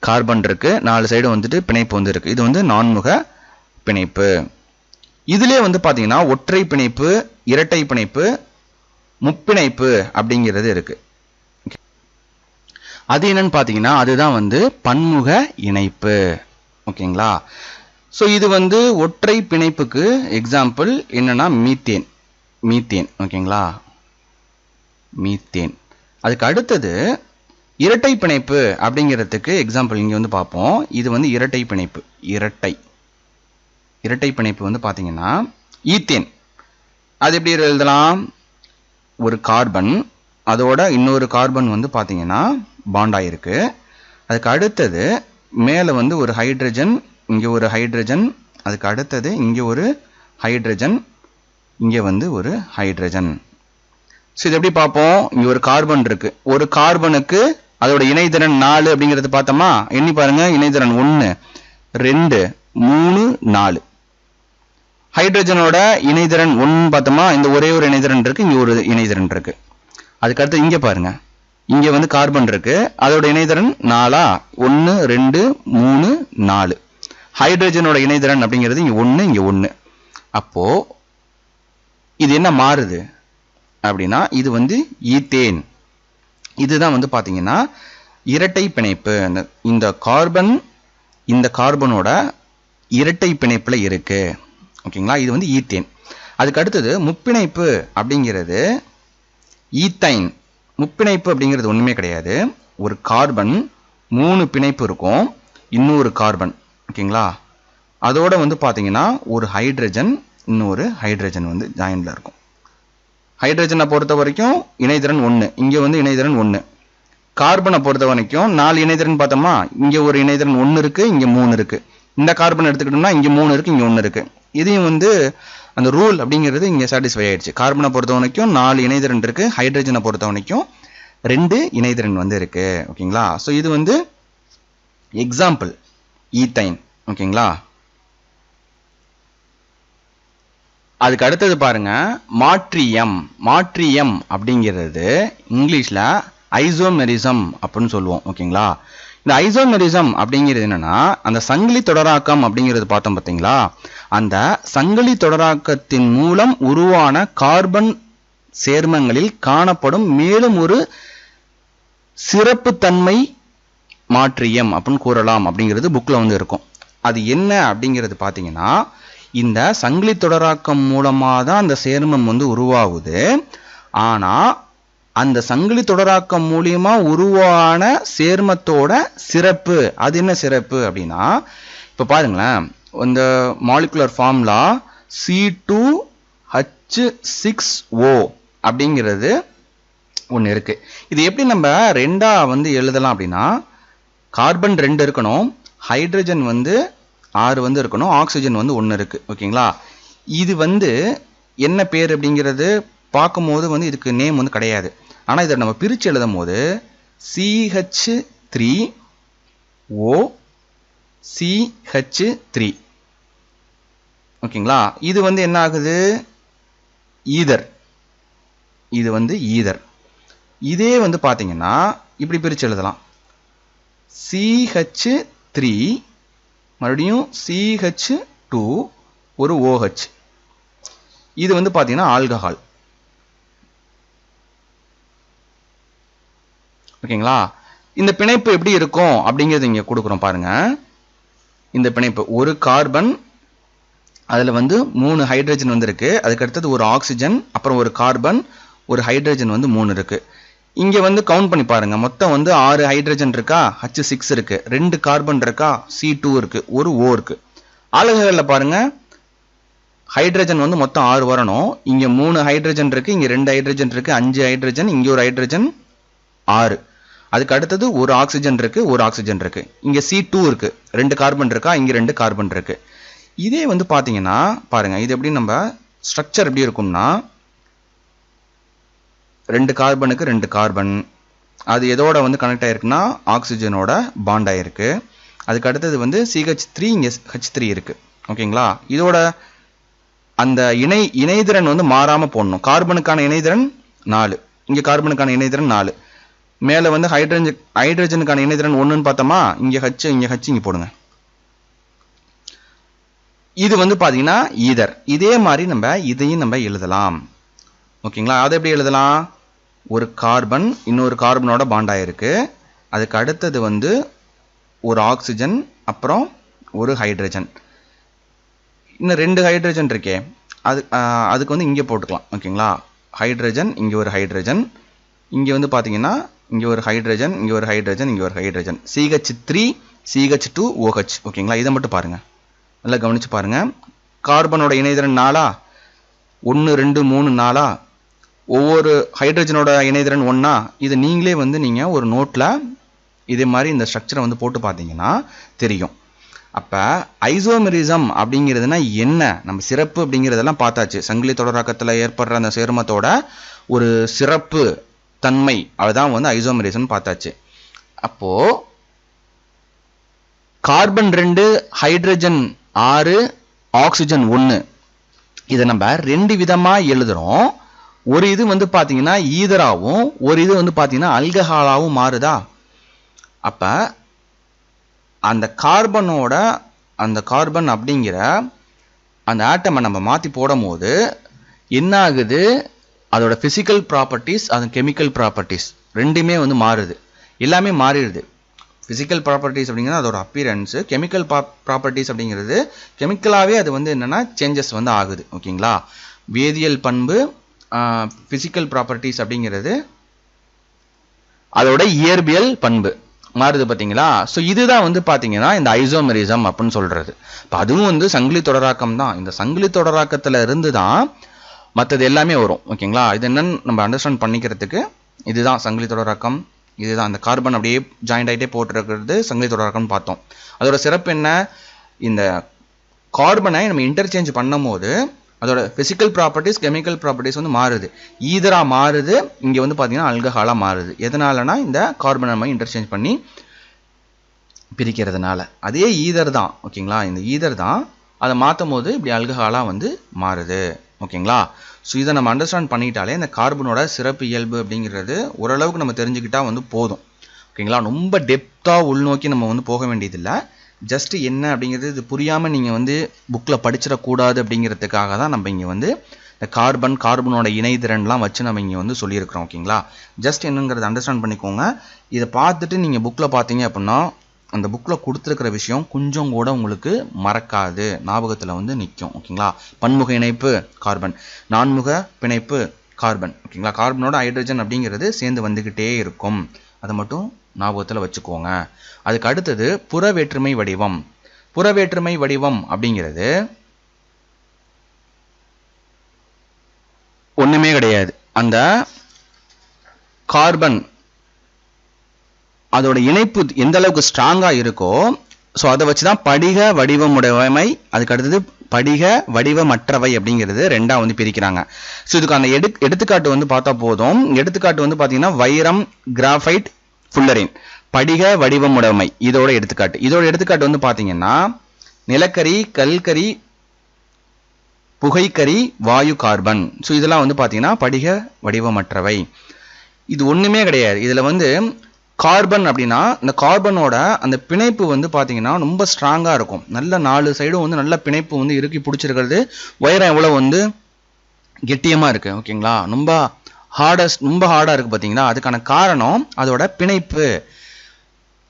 கார்பன் இருக்கு, 4 சைடு வந்துட்டு பிணைப்பு வந்து இருக்கு. இது வந்து நான்முக பிணைப்பு. இதுலயே வந்து பாத்தீங்கன்னா ஒற்றை பிணைப்பு, இரட்டை பிணைப்பு, முப்பிணைப்பு அப்படிங்கிறது இருக்கு. அது என்னன்னு பார்த்தீங்கன்னா அதுதான் வந்து பன்முக இணைப்பு. ஓகேங்களா? ஸோ இது வந்து ஒற்றை பிணைப்புக்கு எக்ஸாம்பிள் என்னன்னா மீத்தேன். ஓகேங்களா? மீத்தேன். அதுக்கு அடுத்தது இரட்டை பிணைப்பு அப்படிங்கிறதுக்கு எக்ஸாம்பிள் இங்கே வந்து பார்ப்போம். இது வந்து இரட்டை பிணைப்பு. இரட்டை பிணைப்பு வந்து பார்த்தீங்கன்னா ஈத்தேன். அது எப்படி எழுதலாம்? ஒரு கார்பன் அதோட இன்னொரு கார்பன் வந்து பார்த்தீங்கன்னா பாண்ட் ஆயிருக்கு. அதுக்கு அடுத்தது மேலே வந்து ஒரு ஹைட்ரஜன், இங்கே ஒரு ஹைட்ரஜன், அதுக்கு அடுத்தது இங்கே ஒரு ஹைட்ரஜன், இங்கே வந்து ஒரு ஹைட்ரஜன். ஸோ இது எப்படி பார்ப்போம்? இங்கே ஒரு கார்பன் இருக்கு. ஒரு கார்பனுக்கு அதோட இணைதிறன் 4 அப்படிங்கிறது பார்த்தோமா? எண்ணி பாருங்க. இணைதிறன் 1 2 3 4. ஹைட்ரஜனோட இணைதிறன் 1 பார்த்தோமா? இந்த ஒரே ஒரு இணைதிறன் இருக்கு, இங்கே ஒரு இணைதிறன் இருக்கு. அதுக்கடுத்து இங்கே பாருங்க. இங்கே வந்து கார்பன் இருக்கு. அதோட இணைதிறன் 4 1 2 3 4. ஹைட்ரஜனோட இணைதிறன் அப்படிங்கிறது இங்கே 1 இங்கே 1. அப்போ இது என்ன மாறுது அப்படின்னா இது வந்து ஈத்தேன். இதுதான் வந்து பார்த்தீங்கன்னா இரட்டை பிணைப்பு. இந்த கார்பன் இந்த கார்பனோட இரட்டை பிணைப்பில் இருக்கு. ஓகேங்களா? இது வந்து ஈத்தேன். அதுக்கு அடுத்தது முப்பிணைப்பு அப்படிங்கிறது ஈத்தைன். முப்பிணைப்பு அப்படிங்கிறது ஒன்றுமே கிடையாது. ஒரு கார்பன் 3 பிணைப்பு இருக்கும், இன்னொரு கார்பன். ஓகேங்களா? அதோட வந்து பார்த்தீங்கன்னா ஒரு ஹைட்ரஜன், இன்னொரு ஹைட்ரஜன் வந்து ஜாயின்ல இருக்கும். ஹைட்ரஜனை பொறுத்த வரைக்கும் இணைதிறன் 1, இங்கே வந்து இணைதிறன் 1. கார்பனை பொறுத்த வரைக்கும் 4 இணைதிறன் பார்த்தோமா? இங்கே ஒரு இணைதிறன் 1 இருக்கு, இங்கே 3 இருக்கு. இந்த கார்பன் எடுத்துக்கிட்டோம்னா இங்கே 3 இருக்கு, இங்கே 1 இருக்கு. இதையும் வந்து அந்த ரூல் அப்படிங்கிறது இங்கே சாட்டிஸ்ஃபை ஆயிடுச்சு. கார்பனை பொறுத்த வரைக்கும் 4 இணைதிறன் இருக்கு, ஹைட்ரஜனை பொறுத்த வரைக்கும் 2 இணைதிறன் வந்து இருக்கு. ஓகேங்களா? ஸோ இது வந்து எக்ஸாம்பிள் ஈத்தைன். ஓகேங்களா? அதுக்கு அடுத்தது பாருங்க மாற்றியம் அப்படிங்கிறது இங்கிலீஷ்ல ஐசோமெரிசம் அப்படின்னு சொல்லுவோம். ஓகேங்களா? இந்த ஐசோமெரிசம் அப்படிங்கிறது என்னன்னா அந்த சங்கிலி தொடராக்கம் அப்படிங்கிறது பார்த்தோம் பார்த்தீங்களா? அந்த சங்கிலி தொடராக்கத்தின் மூலம் உருவான கார்பன் சேர்மங்களில் காணப்படும் மேலும் ஒரு சிறப்புத்தன்மை மாற்றியம் அப்படின்னு கூறலாம் அப்படிங்கிறது புக்ல வந்து இருக்கும். அது என்ன அப்படிங்கிறது பார்த்தீங்கன்னா இந்த சங்கிலி தொடராக்கம் மூலமா தான் அந்த சேர்மம் வந்து உருவாகுது. ஆனா அந்த சங்கிலி தொடராக்கம் மூலியமா உருவான சேர்மத்தோட சிறப்பு அது என்ன சிறப்பு அப்படின்னா இப்ப பாருங்களேன். இந்த மாலிகுலர் ஃபார்முலா C2H6O அப்படிங்கிறது ஒன்று இருக்கு. இது எப்படி நம்ம ரெண்டா வந்து எழுதலாம் அப்படின்னா கார்பன் 2 இருக்கணும், ஹைட்ரஜன் வந்து 6 வந்து இருக்கணும், ஆக்சிஜன் வந்து 1 இருக்கு. ஓகேங்களா? இது வந்து என்ன பேர் அப்படிங்கிறது பார்க்கும்போது வந்து இதுக்கு நேம் வந்து கிடையாது. ஆனால் இதை நம்ம பிரித்து எழுதும் போது CH3OCH3. ஓகேங்களா? இது வந்து என்ன ஆகுது? ஈதர். இது வந்து ஈதர். இதே வந்து பார்த்தீங்கன்னா இப்படி பிரித்து எழுதலாம். CH3 மறுபடியும் CH2 ஒரு OH. இது வந்து பார்த்தீங்கன்னா ஆல்கஹால். ஓகேங்களா? இந்த பிணைப்பு எப்படி இருக்கும் அப்படிங்கிறது இங்கே கொடுக்குறோம் பாருங்க. இந்த பிணைப்பு ஒரு கார்பன், அதில் வந்து 3 ஹைட்ரஜன் வந்து இருக்கு, அதுக்கு அடுத்தது ஒரு ஆக்சிஜன், அப்புறம் ஒரு கார்பன், ஒரு ஹைட்ரஜன் வந்து 3 இருக்கு. இங்கே வந்து கவுண்ட் பண்ணி பாருங்க. மொத்தம் வந்து 6 ஹைட்ரஜன் இருக்கா, H6 இருக்கு, 2 கார்பன் இருக்கா, C2 இருக்கு, ஒரு O இருக்கு. ஆல்கஹாலில் பாருங்க ஹைட்ரஜன் வந்து மொத்தம் 6 வரணும். இங்கே 3 ஹைட்ரஜன் இருக்கு, இங்கே 2 ஹைட்ரஜன் இருக்கு, 5 ஹைட்ரஜன், இங்கே ஒரு ஹைட்ரஜன் 6. அதுக்கு அடுத்தது ஒரு ஆக்சிஜன் இருக்கு, ஒரு ஆக்சிஜன் இருக்கு. இங்கே C2 இருக்கு, 2 கார்பன் இருக்கா, இங்கே 2 கார்பன் இருக்கு. இதே வந்து பார்த்தீங்கன்னா பாருங்க இது எப்படி நம்ம ஸ்ட்ரக்சர் எப்படி இருக்கும்னா 2 கார்பனுக்கு 2 கார்பன், அது எதோட வந்து கனெக்ட் ஆயிருக்குன்னா ஆக்சிஜனோட பாண்ட் ஆயிருக்கு. அதுக்கு அடுத்தது வந்து CH3, இங்கே H3 இருக்கு. ஓகேங்களா? இதோட அந்த இணைதிறன் வந்து மாறாம போடணும். கார்பனுக்கான இணைதிறன் 4, இங்கே கார்பனுக்கான இணைதிறன் 4, மேலே வந்து ஹைட்ரஜனுக்கான இணைதிறன் 1ன்னு பார்த்தோமா? இங்கே H, இங்கே H, இங்கே போடுங்க. இது வந்து பார்த்தீங்கன்னா ஈதர். இதே மாதிரி நம்ம இதையும் நம்ம எழுதலாம். ஓகேங்களா? அதை எப்படி எழுதலாம்? ஒரு கார்பன் இன்னொரு கார்பனோட பாண்ட் ஆயிருக்கு, அதுக்கு அடுத்தது வந்து ஒரு ஆக்சிஜன், அப்புறம் ஒரு ஹைட்ரஜன். இன்னும் 2 ஹைட்ரஜன் இருக்கே, அதுக்கு வந்து இங்கே போட்டுக்கலாம். ஓகேங்களா, ஹைட்ரஜன், இங்கே ஒரு ஹைட்ரஜன், இங்கே வந்து பார்த்தீங்கன்னா இங்கே ஒரு ஹைட்ரஜன், இங்கே ஒரு ஹைட்ரஜன், இங்கே ஒரு ஹைட்ரஜன், CH3 CH2 OH. ஓகேங்களா, இதை மட்டும் பாருங்கள், நல்லா கவனித்து பாருங்கள். கார்பனோட இணைதிறன் 4, 1 2 3 4, ஒவ்வொரு ஹைட்ரஜனோட இணைதிறன் 1. இது நீங்களே வந்து நீங்கள் ஒரு நோட்டில் இதே மாதிரி இந்த ஸ்ட்ரக்சரை வந்து போட்டு பார்த்தீங்கன்னா தெரியும். அப்போ ஐசோமெரிசம் அப்படிங்கிறதுனா என்ன, நம்ம சிறப்பு அப்படிங்கிறதெல்லாம் பார்த்தாச்சு. சங்கிலி தொடராக்கத்தில் ஏற்படுற அந்த சேர்மத்தோட ஒரு சிறப்பு தன்மை, அதுதான் வந்து ஐசோமெரிசம் பார்த்தாச்சு. அப்போது கார்பன் 2, ஹைட்ரஜன் 6, ஆக்சிஜன் 1, இதை நம்ம 2 விதமாக எழுதுகிறோம். ஒரு இது வந்து பார்த்தீங்கன்னா ஈதராகவும், ஒரு இது வந்து பார்த்தீங்கன்னா அல்கஹாலாகவும் மாறுதா. அப்போ அந்த கார்பனோட அந்த கார்பன் அப்படிங்கிற அந்த ஆட்டமை நம்ம மாற்றி போடும் போது என்ன ஆகுது, அதோட ஃபிசிக்கல் ப்ராப்பர்ட்டிஸ், அது கெமிக்கல் ப்ராப்பர்ட்டிஸ் ரெண்டுமே வந்து மாறுது, எல்லாமே மாறிடுது. ஃபிசிக்கல் ப்ராப்பர்ட்டிஸ் அப்படிங்கிறது அதோட அப்பியரன்ஸு, கெமிக்கல் ப்ராப்பர்ட்டிஸ் அப்படிங்கிறது கெமிக்கலாகவே அது வந்து என்னென்னா சேஞ்சஸ் வந்து ஆகுது. ஓகேங்களா, வேதியியல் பண்பு, ஃபிசிக்கல் ப்ராப்பர்ட்டிஸ் அப்படிங்கிறது அதோட இயற்பியல் பண்பு மாறுது பார்த்தீங்களா. ஸோ இதுதான் வந்து பார்த்தீங்கன்னா இந்த ஐசோமெரிசம் அப்படின்னு சொல்கிறது. இப்போ அதுவும் வந்து சங்கிலி தொடராக்கம் தான். இந்த சங்கிலி தொடராக்கத்தில் இருந்து தான் மற்றது எல்லாமே வரும். ஓகேங்களா, இது என்னன்னு நம்ம அண்டர்ஸ்டாண்ட் பண்ணிக்கிறதுக்கு இதுதான் சங்கிலி தொடராக்கம். இதுதான் அந்த கார்பன் அப்படியே ஜாயிண்ட் ஆகிட்டே போட்டுருக்கிறது சங்கிலி தொடராக்கம்னு பார்த்தோம். அதோட சிறப்பு என்ன, இந்த கார்பனை நம்ம இன்டர்சேஞ்ச் பண்ணும் போது அதோட ஃபிசிக்கல் ப்ராப்பர்ட்டிஸ், கெமிக்கல் ப்ராப்பர்ட்டிஸ் வந்து மாறுது. ஈதரா மாறுது, இங்கே வந்து பார்த்தீங்கன்னா அல்கஹாலாக மாறுது. எதனாலனா இந்த கார்பனை நம்ம இன்டர்சேஞ்ச் பண்ணி பிரிக்கிறதுனால. அதே ஈதர் தான். ஓகேங்களா, இந்த ஈதர் தான் அதை மாற்றும் போது இப்படி அல்கஹாலாக வந்து மாறுது. ஓகேங்களா, ஸோ இதை நம்ம அண்டர்ஸ்டாண்ட் பண்ணிட்டாலே இந்த கார்பனோட சிறப்பு இயல்பு அப்படிங்கிறது ஓரளவுக்கு நம்ம தெரிஞ்சுக்கிட்டா வந்து போதும். ஓகேங்களா, ரொம்ப டெப்த்தாக உள்நோக்கி நம்ம வந்து போக வேண்டியதில்லை. ஜஸ்ட் என்ன அப்படிங்கிறது இது புரியாமல் நீங்கள் வந்து புக்கில் படிச்சிடக்கூடாது அப்படிங்கிறதுக்காக தான் நம்ம இங்கே வந்து இந்த கார்பனோட இணைதிறன்லாம் வச்சு நம்ம இங்கே வந்து சொல்லியிருக்கிறோம். ஓகேங்களா, ஜஸ்ட் என்னங்கிறத அண்டர்ஸ்டாண்ட் பண்ணிக்கோங்க. இதை பார்த்துட்டு நீங்கள் புக்கில் பார்த்தீங்க அப்படின்னா அந்த புக்கில் கொடுத்துருக்கிற விஷயம் கொஞ்சம் கூட உங்களுக்கு மறக்காது, ஞாபகத்தில் வந்து நிற்கும். ஓகேங்களா, பன்முக இணைப்பு கார்பன், நான்முக பிணைப்பு கார்பன். ஓகேங்களா, கார்பனோட ஹைட்ரஜன் அப்படிங்கிறது சேர்ந்து வந்துக்கிட்டே இருக்கும், அதை மட்டும் ஞாபகத்தில் வச்சுக்கோங்க. அதுக்கு அடுத்தது புறவேற்றுமை வடிவம். புறவேற்றுமை வடிவம் அப்படிங்கிறது ஒண்ணுமே கிடையாது. அந்த கார்பன் அதோட இணைப்பு எந்த அளவுக்கு ஸ்ட்ராங்கா இருக்கோ, ஸோ அதை வச்சுதான் படிக வடிவமுடையமை, அதுக்கு அடுத்தது படிக வடிவமற்றவை அப்படிங்கிறது ரெண்டா வந்து பிரிக்கிறாங்க. ஸோ இதுக்கான எடுத்துக்காட்டு வந்து பார்த்தா போதும். எடுத்துக்காட்டு வந்து பார்த்தீங்கன்னா வைரம், கிராஃபைட், ஃபுல்லரின், படிக வடிவமுடைமை இதோட எடுத்துக்காட்டு. இதோட எடுத்துக்காட்டு வந்து பார்த்தீங்கன்னா நிலக்கரி, கல்கரி, புகைக்கரி, வாயு, கார்பன். ஸோ இதெல்லாம் வந்து பார்த்தீங்கன்னா படிக வடிவமற்றவை. இது ஒன்றுமே கிடையாது. இதில் வந்து கார்பன் அப்படின்னா இந்த கார்பனோட அந்த பிணைப்பு வந்து பார்த்தீங்கன்னா ரொம்ப ஸ்ட்ராங்காக இருக்கும். நல்ல 4 சைடும் வந்து நல்ல பிணைப்பு வந்து இறுக்கி பிடிச்சிருக்கிறது. வைரம் எவ்வளோ வந்து கெட்டியமாக இருக்குது. ஓகேங்களா, ரொம்ப ஹார்டாக இருக்குது பார்த்தீங்களா. அதுக்கான காரணம் அதோட பிணைப்பு.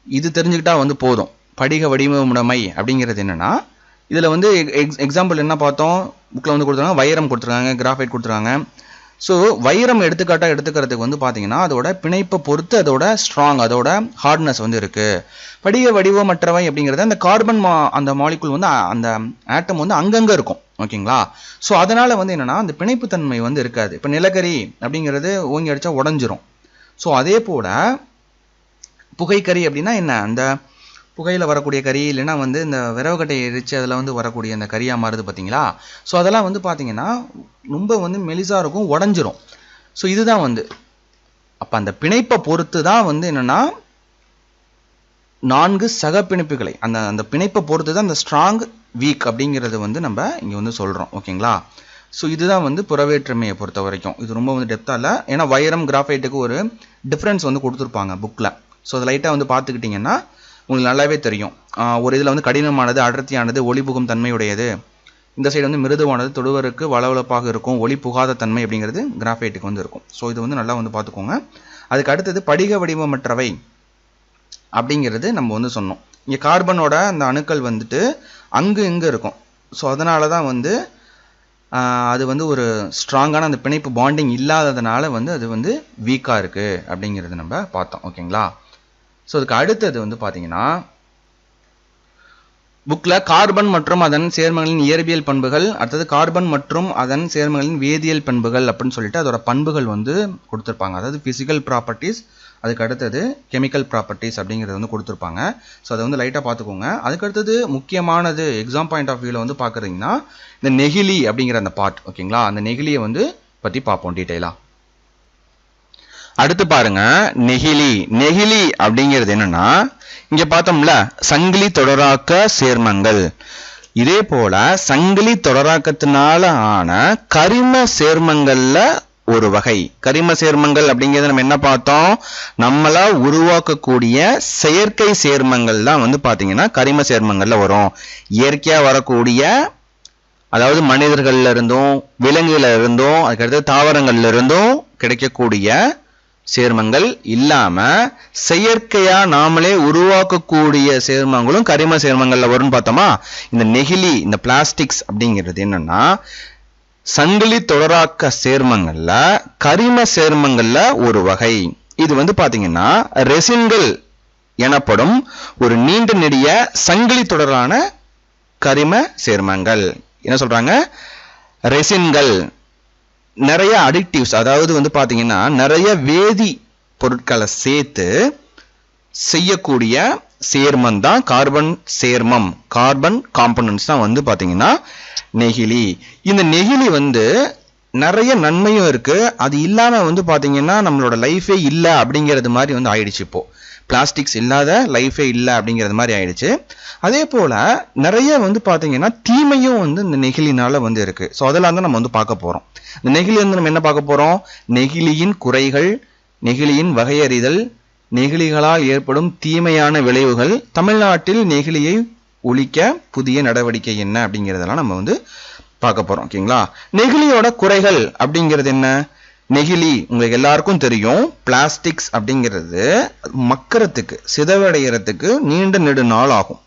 இது தெரிஞ்சுக்கிட்டா வந்து போதும். படிக வடிவமுடைமை அப்படிங்கிறது என்னன்னா, இதில் வந்து எக்ஸாம்பிள் என்ன பார்த்தோம், புக்கில் வந்து கொடுத்துருக்காங்க, வைரம் கொடுத்துருக்காங்க, கிராஃபைட் கொடுத்துருக்காங்க. ஸோ வைரம் எடுத்துக்காட்டாக எடுத்துக்கிறதுக்கு வந்து பார்த்தீங்கன்னா அதோட பிணைப்பை பொறுத்து அதோட ஸ்ட்ராங், அதோட ஹார்ட்னஸ் வந்து இருக்குது. படிக வடிவமற்றவை அப்படிங்கிறது அந்த கார்பன் அந்த மாலிகுல் வந்து அந்த ஆட்டம் வந்து அங்கங்கே இருக்கும். ஓகேங்களா, ஸோ அதனால் வந்து என்னென்னா அந்த பிணைப்புத்தன்மை வந்து இருக்காது. இப்போ நிலக்கரி அப்படிங்கிறது ஓங்கி அடித்தா உடஞ்சிரும். ஸோ அதே போல் புகைக்கரி அப்படின்னா என்ன, அந்த புகையில் வரக்கூடிய கறி, இல்லைன்னா வந்து இந்த விரவக்கட்டையை எரிச்சு அதில் வந்து வரக்கூடிய அந்த கறியாக மாறுது பார்த்தீங்களா. ஸோ அதெல்லாம் வந்து பார்த்தீங்கன்னா ரொம்ப வந்து மெலிசாக இருக்கும், உடஞ்சிரும். ஸோ இதுதான் வந்து அப்போ அந்த பிணைப்பை பொறுத்து தான் வந்து என்னென்னா 4 சக பிணைப்புகளை அந்த பிணைப்பை பொறுத்து தான் அந்த ஸ்ட்ராங், வீக் அப்படிங்கிறது வந்து நம்ம இங்கே வந்து சொல்கிறோம். ஓகேங்களா, ஸோ இதுதான் வந்து புறவேற்றுமையை பொறுத்த வரைக்கும். இது ரொம்ப வந்து டெப்த்தாக இல்லை, ஏன்னா வைரம், கிராஃபைட்டுக்கு ஒரு டிஃப்ரென்ஸ் வந்து கொடுத்துருப்பாங்க புக்கில். ஸோ அதை லைட்டாக வந்து பார்த்துக்கிட்டிங்கன்னா உங்களுக்கு நல்லாவே தெரியும். ஒரு இதில் வந்து கடினமானது, அடர்த்தியானது, ஒளி புகும் தன்மையுடையது. இந்த சைடு வந்து மிருதுவானது, தொடுவருக்கு வளவளப்பாக இருக்கும், ஒளி புகாத தன்மை அப்படிங்கிறது கிராஃபைட்டுக்கு வந்து இருக்கும். ஸோ இது வந்து நல்லா வந்து பார்த்துக்கோங்க. அதுக்கு அடுத்தது படிக வடிவமற்றவை. அப்படிங்கிறது நம்ம வந்து சொன்னோம். இங்கே கார்பனோட அந்த அணுக்கள் வந்துட்டு அங்கு இங்கே இருக்கும். ஸோ அதனால தான் வந்து அது வந்து ஒரு ஸ்ட்ராங்கான அந்த பிணைப்பு பாண்டிங் இல்லாததுனால வந்து அது வந்து வீக்காக இருக்குது அப்படிங்கிறது நம்ம பார்த்தோம். ஓகேங்களா? ஸோ அதுக்கு அடுத்தது வந்து பார்த்தீங்கன்னா புக்கில் கார்பன் மற்றும் அதன் சேர்மங்களின் இயற்பியல் பண்புகள், அடுத்தது கார்பன் மற்றும் அதன் சேர்மங்களின் வேதியியல் பண்புகள் அப்படின்னு சொல்லிட்டு அதோட பண்புகள் வந்து கொடுத்துருப்பாங்க. அதாவது ஃபிசிக்கல் ப்ராப்பர்ட்டிஸ், அதுக்கு அடுத்தது கெமிக்கல் ப்ராப்பர்ட்டிஸ் அப்படிங்கிறது வந்து கொடுத்துருப்பாங்க. ஸோ அதை வந்து லைட்டாக பார்த்துக்கோங்க. அதுக்கு அடுத்தது முக்கியமானது எக்ஸாம் பாயிண்ட் ஆஃப் வியூவில் வந்து பார்க்குறீங்கன்னா இந்த நெகிழி அப்படிங்கிற அந்த பார்ட். ஓகேங்களா? அந்த நெகிழியை வந்து பற்றி பார்ப்போம் டீட்டெயிலாக. அடுத்து பாருங்க, நெகிழி. நெகிழி அப்படிங்கிறது என்னன்னா, இங்க பார்த்தோம்ல சங்கிலி தொடராக்க சேர்மங்கள். இதே போல சங்கிலி தொடராக்கத்தினால ஆன கரிம சேர்மங்கள்ல ஒரு வகை. கரிம சேர்மங்கள் அப்படிங்கிறது நம்ம என்ன பார்த்தோம்? நம்மளா உருவாக்கக்கூடிய செயற்கை சேர்மங்கள் தான் வந்து பாத்தீங்கன்னா கரிம சேர்மங்கள்ல வரும். இயற்கையா வரக்கூடிய, அதாவது மனிதர்கள்ல இருந்தும் விலங்குல இருந்தும் அதுக்கடுத்து தாவரங்கள்ல இருந்தும் கிடைக்கக்கூடிய சேர்மங்கள் இல்லாம செயற்கையா நாமளே உருவாக்கக்கூடிய சேர்மங்களும் கரிம சேர்மங்கள்ல வரும்னு பார்த்தோமா? இந்த நெகிழி, இந்த பிளாஸ்டிக்ஸ் அப்படிங்கிறது என்னன்னா சங்கிலி தொடராக்க சேர்மங்கள்ல கரிம சேர்மங்கள்ல ஒரு வகை. இது வந்து பாத்தீங்கன்னா ரெசின்கள் எனப்படும் ஒரு நீண்ட நெடிய சங்கிலி தொடரான கரிம சேர்மங்கள். என்ன சொல்றாங்க? ரெசின்கள். நிறைய அடிக்டிவ்ஸ், அதாவது வந்து பாத்தீங்கன்னா நிறைய வேதி பொருட்களை சேர்த்து செய்யக்கூடிய சேர்மம் தான் கார்பன் சேர்மம். கார்பன் காம்பனன்ட்ஸ் தான் வந்து பாத்தீங்கன்னா நெகிழி. இந்த நெகிழி வந்து நிறைய நன்மையும் இருக்கு. அது இல்லாம வந்து பாத்தீங்கன்னா நம்மளோட லைஃபே இல்லை அப்படிங்கிறது மாதிரி வந்து ஆயிடுச்சு. இப்போ பிளாஸ்டிக்ஸ் இல்லாத லைஃபே இல்லை அப்படிங்கிறது மாதிரி ஆயிடுச்சு. அதே போல நிறைய வந்து பாத்தீங்கன்னா தீமையும் வந்து இந்த நெகிழினால வந்து இருக்கு. ஸோ அதெல்லாம் தான் நம்ம வந்து பார்க்க போறோம். இந்த நெகிழி வந்து நம்ம என்ன பார்க்க போறோம்? நெகிழியின் குறைகள், நெகிழியின் வகையறிதல், நெகிழிகளால் ஏற்படும் தீமையான விளைவுகள், தமிழ்நாட்டில் நெகிழியை ஒழிக்க புதிய நடவடிக்கை என்ன அப்படிங்கிறதெல்லாம் நம்ம வந்து பார்க்க போறோம். ஓகேங்களா? நெகிழியோட குறைகள் அப்படிங்கிறது என்ன? நெகிழி உங்களுக்கு எல்லாருக்கும் தெரியும், பிளாஸ்டிக்ஸ் அப்படிங்கிறது மக்கறதுக்கு, சிதைவடைகிறதுக்கு நீண்ட நெடு நாள் ஆகும்.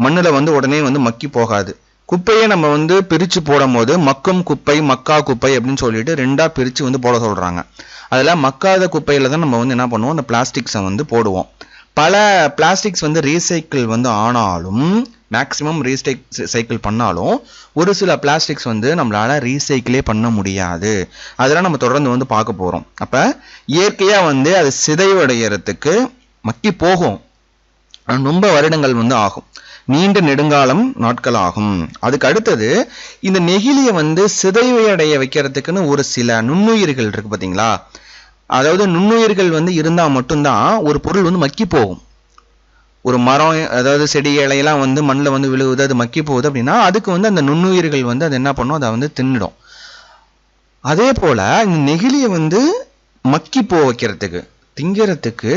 மண்ணுல வந்து உடனே வந்து மக்கி போகாது. குப்பையை நம்ம வந்து பிரிச்சு போடும் போது மக்கும் குப்பை, மக்கா குப்பை அப்படின்னு சொல்லிட்டு ரெண்டா பிரிச்சு வந்து போட சொல்றாங்க. அதுல மக்காத குப்பையில தான் நம்ம வந்து என்ன பண்ணுவோம்? அந்த பிளாஸ்டிக்ஸை வந்து போடுவோம். பல பிளாஸ்டிக்ஸ் வந்து ரீசைக்கிள் வந்து ஆனாலும், மேக்சிமம் ரீசைக்கிள் பண்ணாலும் ஒரு சில பிளாஸ்டிக்ஸ் வந்து நம்மளால ரீசைக்கிளே பண்ண முடியாது. அதெல்லாம் நம்ம தொடர்ந்து வந்து பார்க்க போறோம். அப்ப இயற்கையா வந்து அது சிதைவடைகிறதுக்கு மக்கி போகும், ரொம்ப வருடங்கள் வந்து ஆகும், நீண்ட நெடுங்காலம் நாட்கள் ஆகும். அதுக்கு அடுத்தது இந்த நெகிழியை வந்து சிதைவடைய வைக்கிறதுக்குன்னு ஒரு சில நுண்ணுயிர்கள் இருக்கு பாத்தீங்களா? அதாவது நுண்ணுயிர்கள் வந்து இருந்தா மட்டும்தான் ஒரு பொருள் வந்து மக்கி போகும். ஒரு மரம், அதாவது செடி இலையெல்லாம் வந்து மண்ணில் வந்து விழுவுது, அது மக்கி போகுது அப்படின்னா அதுக்கு வந்து அந்த நுண்ணுயிர்கள் வந்து அது என்ன பண்ணும்? அதை வந்து தின்னுடும். அதே போல இந்த நெகிழியை வந்து மக்கி போ வைக்கிறதுக்கு, திங்கிறதுக்கு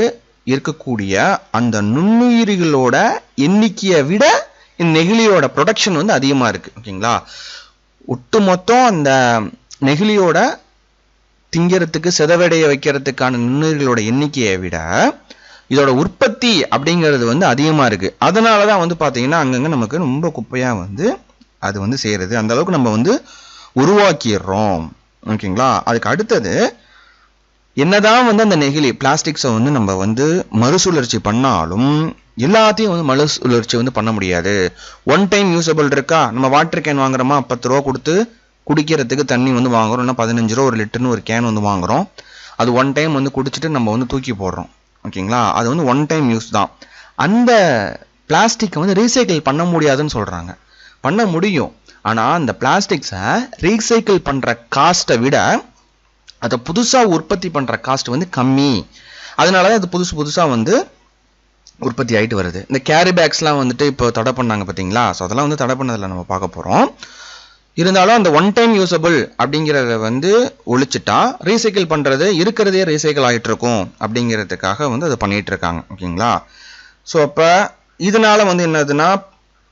இருக்கக்கூடிய அந்த நுண்ணுயிரிகளோட எண்ணிக்கையை விட இந்த நெகிழியோட ப்ரொடக்ஷன் வந்து அதிகமா இருக்கு. ஓகேங்களா? ஒட்டுமொத்தம் அந்த நெகிழியோட திங்கிறதுக்கு, சிதைவடைய வைக்கிறதுக்கான நுண்ணுயிர்களோட எண்ணிக்கையை விட இதோட உற்பத்தி அப்படிங்கிறது வந்து அதிகமா இருக்கு. அதனாலதான் வந்து பாத்தீங்கன்னா அங்கங்க நமக்கு ரொம்ப குப்பையா வந்து அது வந்து செய்யறது. அந்த அளவுக்கு நம்ம வந்து உருவாக்கிடுறோம். ஓகேங்களா? அதுக்கு அடுத்தது என்னதான் வந்து அந்த நெகிழி பிளாஸ்டிக்ஸை வந்து நம்ம வந்து மறுசுழற்சி பண்ணாலும் எல்லாத்தையும் வந்து மறுசுழற்சி வந்து பண்ண முடியாது. ஒன் டைம் யூஸபிள் இருக்கா? நம்ம வாட்டர் கேன் வாங்குறோமா, 10 ரூபா கொடுத்து குடிக்கிறதுக்கு தண்ணி வந்து வாங்குறோம், இல்லை 15 ரூபா ஒரு லிட்டர்னு ஒரு கேன் வந்து வாங்குறோம். அது ஒன் டைம் வந்து குடிச்சிட்டு நம்ம வந்து தூக்கி போடுறோம். ஓகேங்களா? அது வந்து ஒன் டைம் யூஸ் தான். அந்த பிளாஸ்டிக்கை வந்து ரீசைக்கிள் பண்ண முடியாதுன்னு சொல்றாங்க. பண்ண முடியும், ஆனா அந்த பிளாஸ்டிக்ஸை ரீசைக்கிள் பண்ற காஸ்ட்டை விட அதை புதுசா உற்பத்தி பண்ற காஸ்ட் வந்து கம்மி. அதனாலதான் அது புதுசா வந்து உற்பத்தி ஆயிட்டு வருது. இந்த கேரி பேக்ஸ்லாம் வந்துட்டு இப்போ தடை பண்ணாங்க பாத்தீங்களா? ஸோ அதெல்லாம் வந்து தடை பண்ணதில் நம்ம பார்க்க போறோம். இருந்தாலும் அந்த ஒன் டைம் யூஸபிள் அப்படிங்கிறத வந்து ஒழிச்சிட்டா ரீசைக்கிள் பண்றது இருக்கிறதே ரீசைக்கிள் ஆகிட்டு இருக்கும் அப்படிங்கிறதுக்காக வந்து அதை பண்ணிட்டு இருக்காங்க. ஓகேங்களா? ஸோ அப்போ இதனால வந்து என்னதுன்னா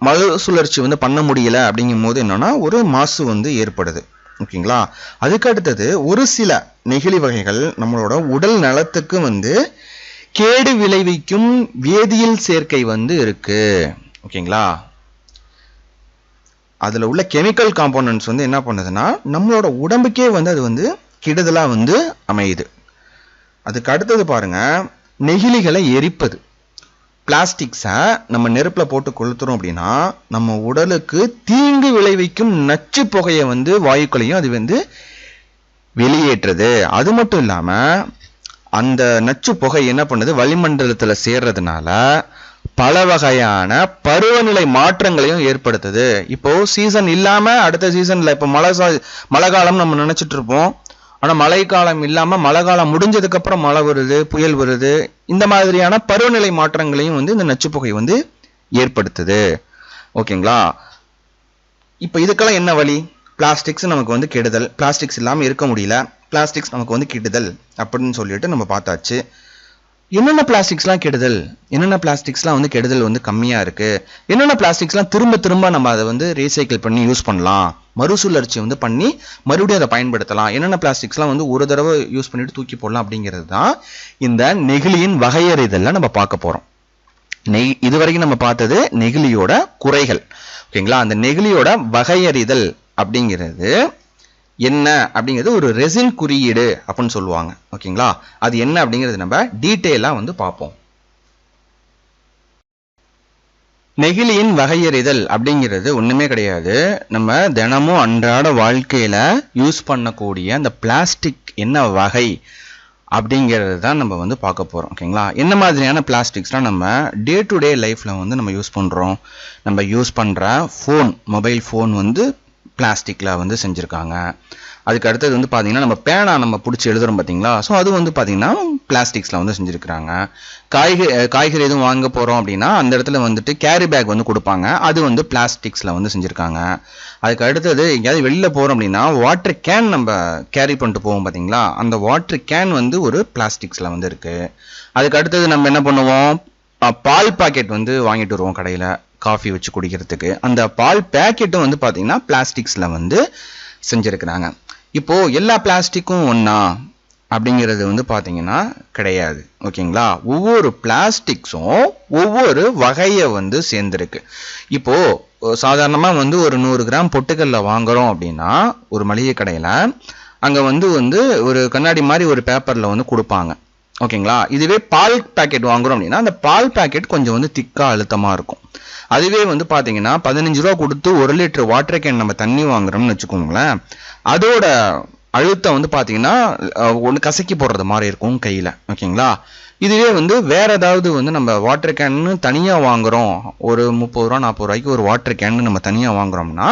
மறுசுழற்சி வந்து பண்ண முடியல அப்படிங்கும் போது என்னன்னா ஒரு மாசு வந்து ஏற்படுது. ஓகேங்களா? அதுக்கு அடுத்தது ஒரு சில நெகிழி வகைகள் நம்மளோட உடல் நலத்துக்கு வந்து கேடு விளைவிக்கும் வேதியியல் சேர்க்கை வந்து இருக்கு. ஓகேங்களா? அதுல உள்ள கெமிக்கல் காம்போனன்ட்ஸ் வந்து என்ன பண்ணுதுன்னா நம்மளோட உடம்புக்கே வந்து அது வந்து கெடுதலா வந்து அமையுது. அதுக்கு அடுத்தது பாருங்க, நெகிழிகளை எரிப்பது. பிளாஸ்டிக்ஸை நம்ம நெருப்புல போட்டு கொளுத்துறோம் அப்படின்னா நம்ம உடலுக்கு தீங்கு விளைவிக்கும் நச்சு புகையை வந்து வாயுக்களையும் அது வந்து வெளியேற்றுது. அது மட்டும் இல்லாம அந்த நச்சு புகை என்ன பண்ணுது, வளிமண்டலத்துல சேர்றதுனால பல வகையான பருவநிலை மாற்றங்களையும் ஏற்படுத்துது. இப்போ சீசன் இல்லாம அடுத்த சீசன்ல இப்போ மழை காலம் நம்ம நினைச்சிட்டு இருப்போம். ஆனா மழை காலம் இல்லாம மழை காலம் முடிஞ்சதுக்கு அப்புறம் மழை வருது, புயல் வருது. இந்த மாதிரியான பருவநிலை மாற்றங்களையும் வந்து இந்த நச்சுப்புகை வந்து ஏற்படுத்துது. ஓகேங்களா? இப்போ இதுக்கெல்லாம் என்ன வழி? பிளாஸ்டிக்ஸ் நமக்கு வந்து கெடுதல், பிளாஸ்டிக்ஸ் இல்லாம இருக்க முடியல, பிளாஸ்டிக்ஸ் நமக்கு வந்து கெடுதல் அப்படின்னு சொல்லிட்டு நம்ம பார்த்தாச்சு. என்னென்ன பிளாஸ்டிக்ஸ்லாம் கெடுதல், என்னென்ன பிளாஸ்டிக்ஸ்லாம் வந்து கெடுதல் வந்து கம்மியா இருக்கு, என்னென்ன பிளாஸ்டிக்ஸ்லாம் திரும்ப திரும்ப நம்ம அதை வந்து ரீசைக்கிள் பண்ணி யூஸ் பண்ணலாம், மறுசுழற்சி வந்து பண்ணி மறுபடியும் அதை பயன்படுத்தலாம், என்னென்ன பிளாஸ்டிக்ஸ்லாம் வந்து ஒரு தடவை யூஸ் பண்ணிட்டு தூக்கி போடலாம் அப்படிங்கிறது தான் இந்த நெகிழியின் வகையறிதல்ல நம்ம பார்க்க போறோம். இதுவரைக்கும் நம்ம பார்த்தது நெகிழியோட குறைகள். ஓகேங்களா? அந்த நெகிழியோட வகையறிதல் அப்படிங்கிறது என்ன அப்படிங்கிறது ஒரு ரெசின் குறியீடு அப்படின்னு சொல்லுவாங்க. ஓகேங்களா? அது என்ன அப்படிங்கிறது நம்ம டீட்டெயிலா வந்து பார்ப்போம். நெகிழியின் வகையறிதல் அப்படிங்கிறது ஒண்ணுமே கிடையாது, நம்ம தினமும் அன்றாட வாழ்க்கையில யூஸ் பண்ணக்கூடிய அந்த பிளாஸ்டிக் என்ன வகை அப்படிங்கிறது தான் நம்ம வந்து பார்க்க போறோம். ஓகேங்களா? என்ன மாதிரியான பிளாஸ்டிக்ஸ்லாம் நம்ம டே டு டே லைஃப்ல வந்து நம்ம யூஸ் பண்றோம். நம்ம யூஸ் பண்ற மொபைல் ஃபோன் வந்து பிளாஸ்டிக்ல வந்து செஞ்சிருக்காங்க. அதுக்கு அடுத்தது வந்து பாத்தீங்கன்னா நம்ம பேனா நம்ம பிடிச்சி எழுதுறோம் பாத்தீங்களா, ஸோ அது வந்து பாத்தீங்கன்னா பிளாஸ்டிக்ஸ்ல வந்து செஞ்சிருக்கிறாங்க. காய்கறி எதுவும் வாங்க போறோம் அப்படின்னா அந்த இடத்துல வந்துட்டு கேரி பேக் வந்து கொடுப்பாங்க, அது வந்து பிளாஸ்டிக்ஸ்ல வந்து செஞ்சிருக்காங்க. அதுக்கு அடுத்தது எங்கேயாவது வெளியில போறோம் அப்படின்னா வாட்டர் கேன் நம்ம கேரி பண்ணிட்டு போவோம் பாத்தீங்களா, அந்த வாட்டர் கேன் வந்து ஒரு பிளாஸ்டிக்ஸ்ல வந்து இருக்கு. அதுக்கு அடுத்தது நம்ம என்ன பண்ணுவோம், பால் பாக்கெட் வந்து வாங்கிட்டு வருவோம் கடையில காஃபி வச்சு குடிக்கிறதுக்கு, அந்த பால் பேக்கெட்டும் வந்து பாத்தீங்கன்னா பிளாஸ்டிக்ஸ்ல வந்து செஞ்சிருக்கிறாங்க. இப்போ எல்லா பிளாஸ்டிக்கும் ஒண்ணா அப்படிங்கிறது வந்து பாத்தீங்கன்னா கிடையாது. ஓகேங்களா? ஒவ்வொரு பிளாஸ்டிக்ஸும் ஒவ்வொரு வகையை வந்து சேர்ந்திருக்கு. இப்போ சாதாரணமா வந்து ஒரு 100 கிராம் பொட்டுக்கல்ல வாங்குறோம் அப்படின்னா ஒரு மளிகை கடையில அங்க வந்து ஒரு கண்ணாடி மாதிரி ஒரு பேப்பர்ல வந்து கொடுப்பாங்க. ஓகேங்களா? இதுவே பால் பேக்கெட் வாங்குறோம் அப்படின்னா அந்த பால் பேக்கெட் கொஞ்சம் வந்து திக்கா அழுத்தமா இருக்கும். அதுவே வந்து பாத்தீங்கன்னா 15 ரூபா கொடுத்து 1 லிட்டர் வாட்டர் கேன் நம்ம தண்ணி வாங்குறோம்னு வச்சுக்கோங்களேன், அதோட அழுத்தம் வந்து பாத்தீங்கன்னா ஒன்று கசக்கி போடுறது மாதிரி இருக்கும் கையில. ஓகேங்களா? இதுவே வந்து வேற ஏதாவது வந்து நம்ம வாட்டர் கேன்னு தனியா வாங்குறோம், ஒரு 30 ரூபா 40 ரூபாய்க்கு ஒரு வாட்டர் கேன் நம்ம தனியா வாங்குறோம்னா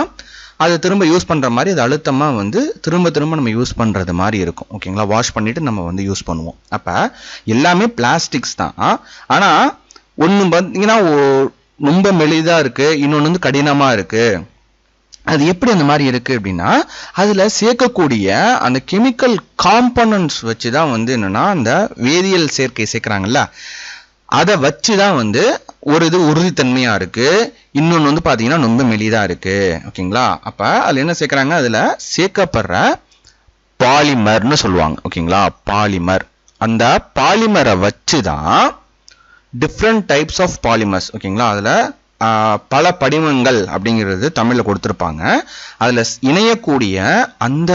அது திரும்ப யூஸ் பண்ற மாதிரி அது அழுத்தமா வந்து திரும்ப திரும்ப நம்ம யூஸ் பண்றது மாதிரி இருக்கும். ஓகேங்களா? வாஷ் பண்ணிட்டு நம்ம வந்து யூஸ் பண்ணுவோம். அப்ப எல்லாமே பிளாஸ்டிக்ஸ் தான். ஆனா ஒண்ணு பாத்தீங்கன்னா ரொம்ப மெலிதா இருக்கு, இன்னொன்னு வந்து கடினமா இருக்கு. அது எப்படி அந்த மாதிரி இருக்கு அப்படின்னா அதுல சேர்க்கக்கூடிய அந்த கெமிக்கல் காம்பனன்ட்ஸ் வச்சுதான் வந்து என்னன்னா அந்த வேதியியல் சேர்க்கை சேர்க்கிறாங்கல்ல, அதை வச்சுதான் வந்து ஒரு இது உறுதித்தன்மையா இருக்கு, இன்னொன்னு வந்து பாத்தீங்கன்னா ரொம்ப மெலிதா இருக்கு. ஓகேங்களா? அப்ப அதுல என்ன சேர்க்கிறாங்க, அதுல சேர்க்கப்படுற பாலிமர்னு சொல்லுவாங்க. ஓகேங்களா? பாலிமர், அந்த பாலிமரை வச்சுதான் டிஃப்ரெண்ட் டைப்ஸ் ஆஃப் பாலிமர்ஸ். ஓகேங்களா? அதுல பல படிமங்கள் அப்படிங்கிறது தமிழ்ல கொடுத்திருப்பாங்க. அதுல இணையக்கூடிய அந்த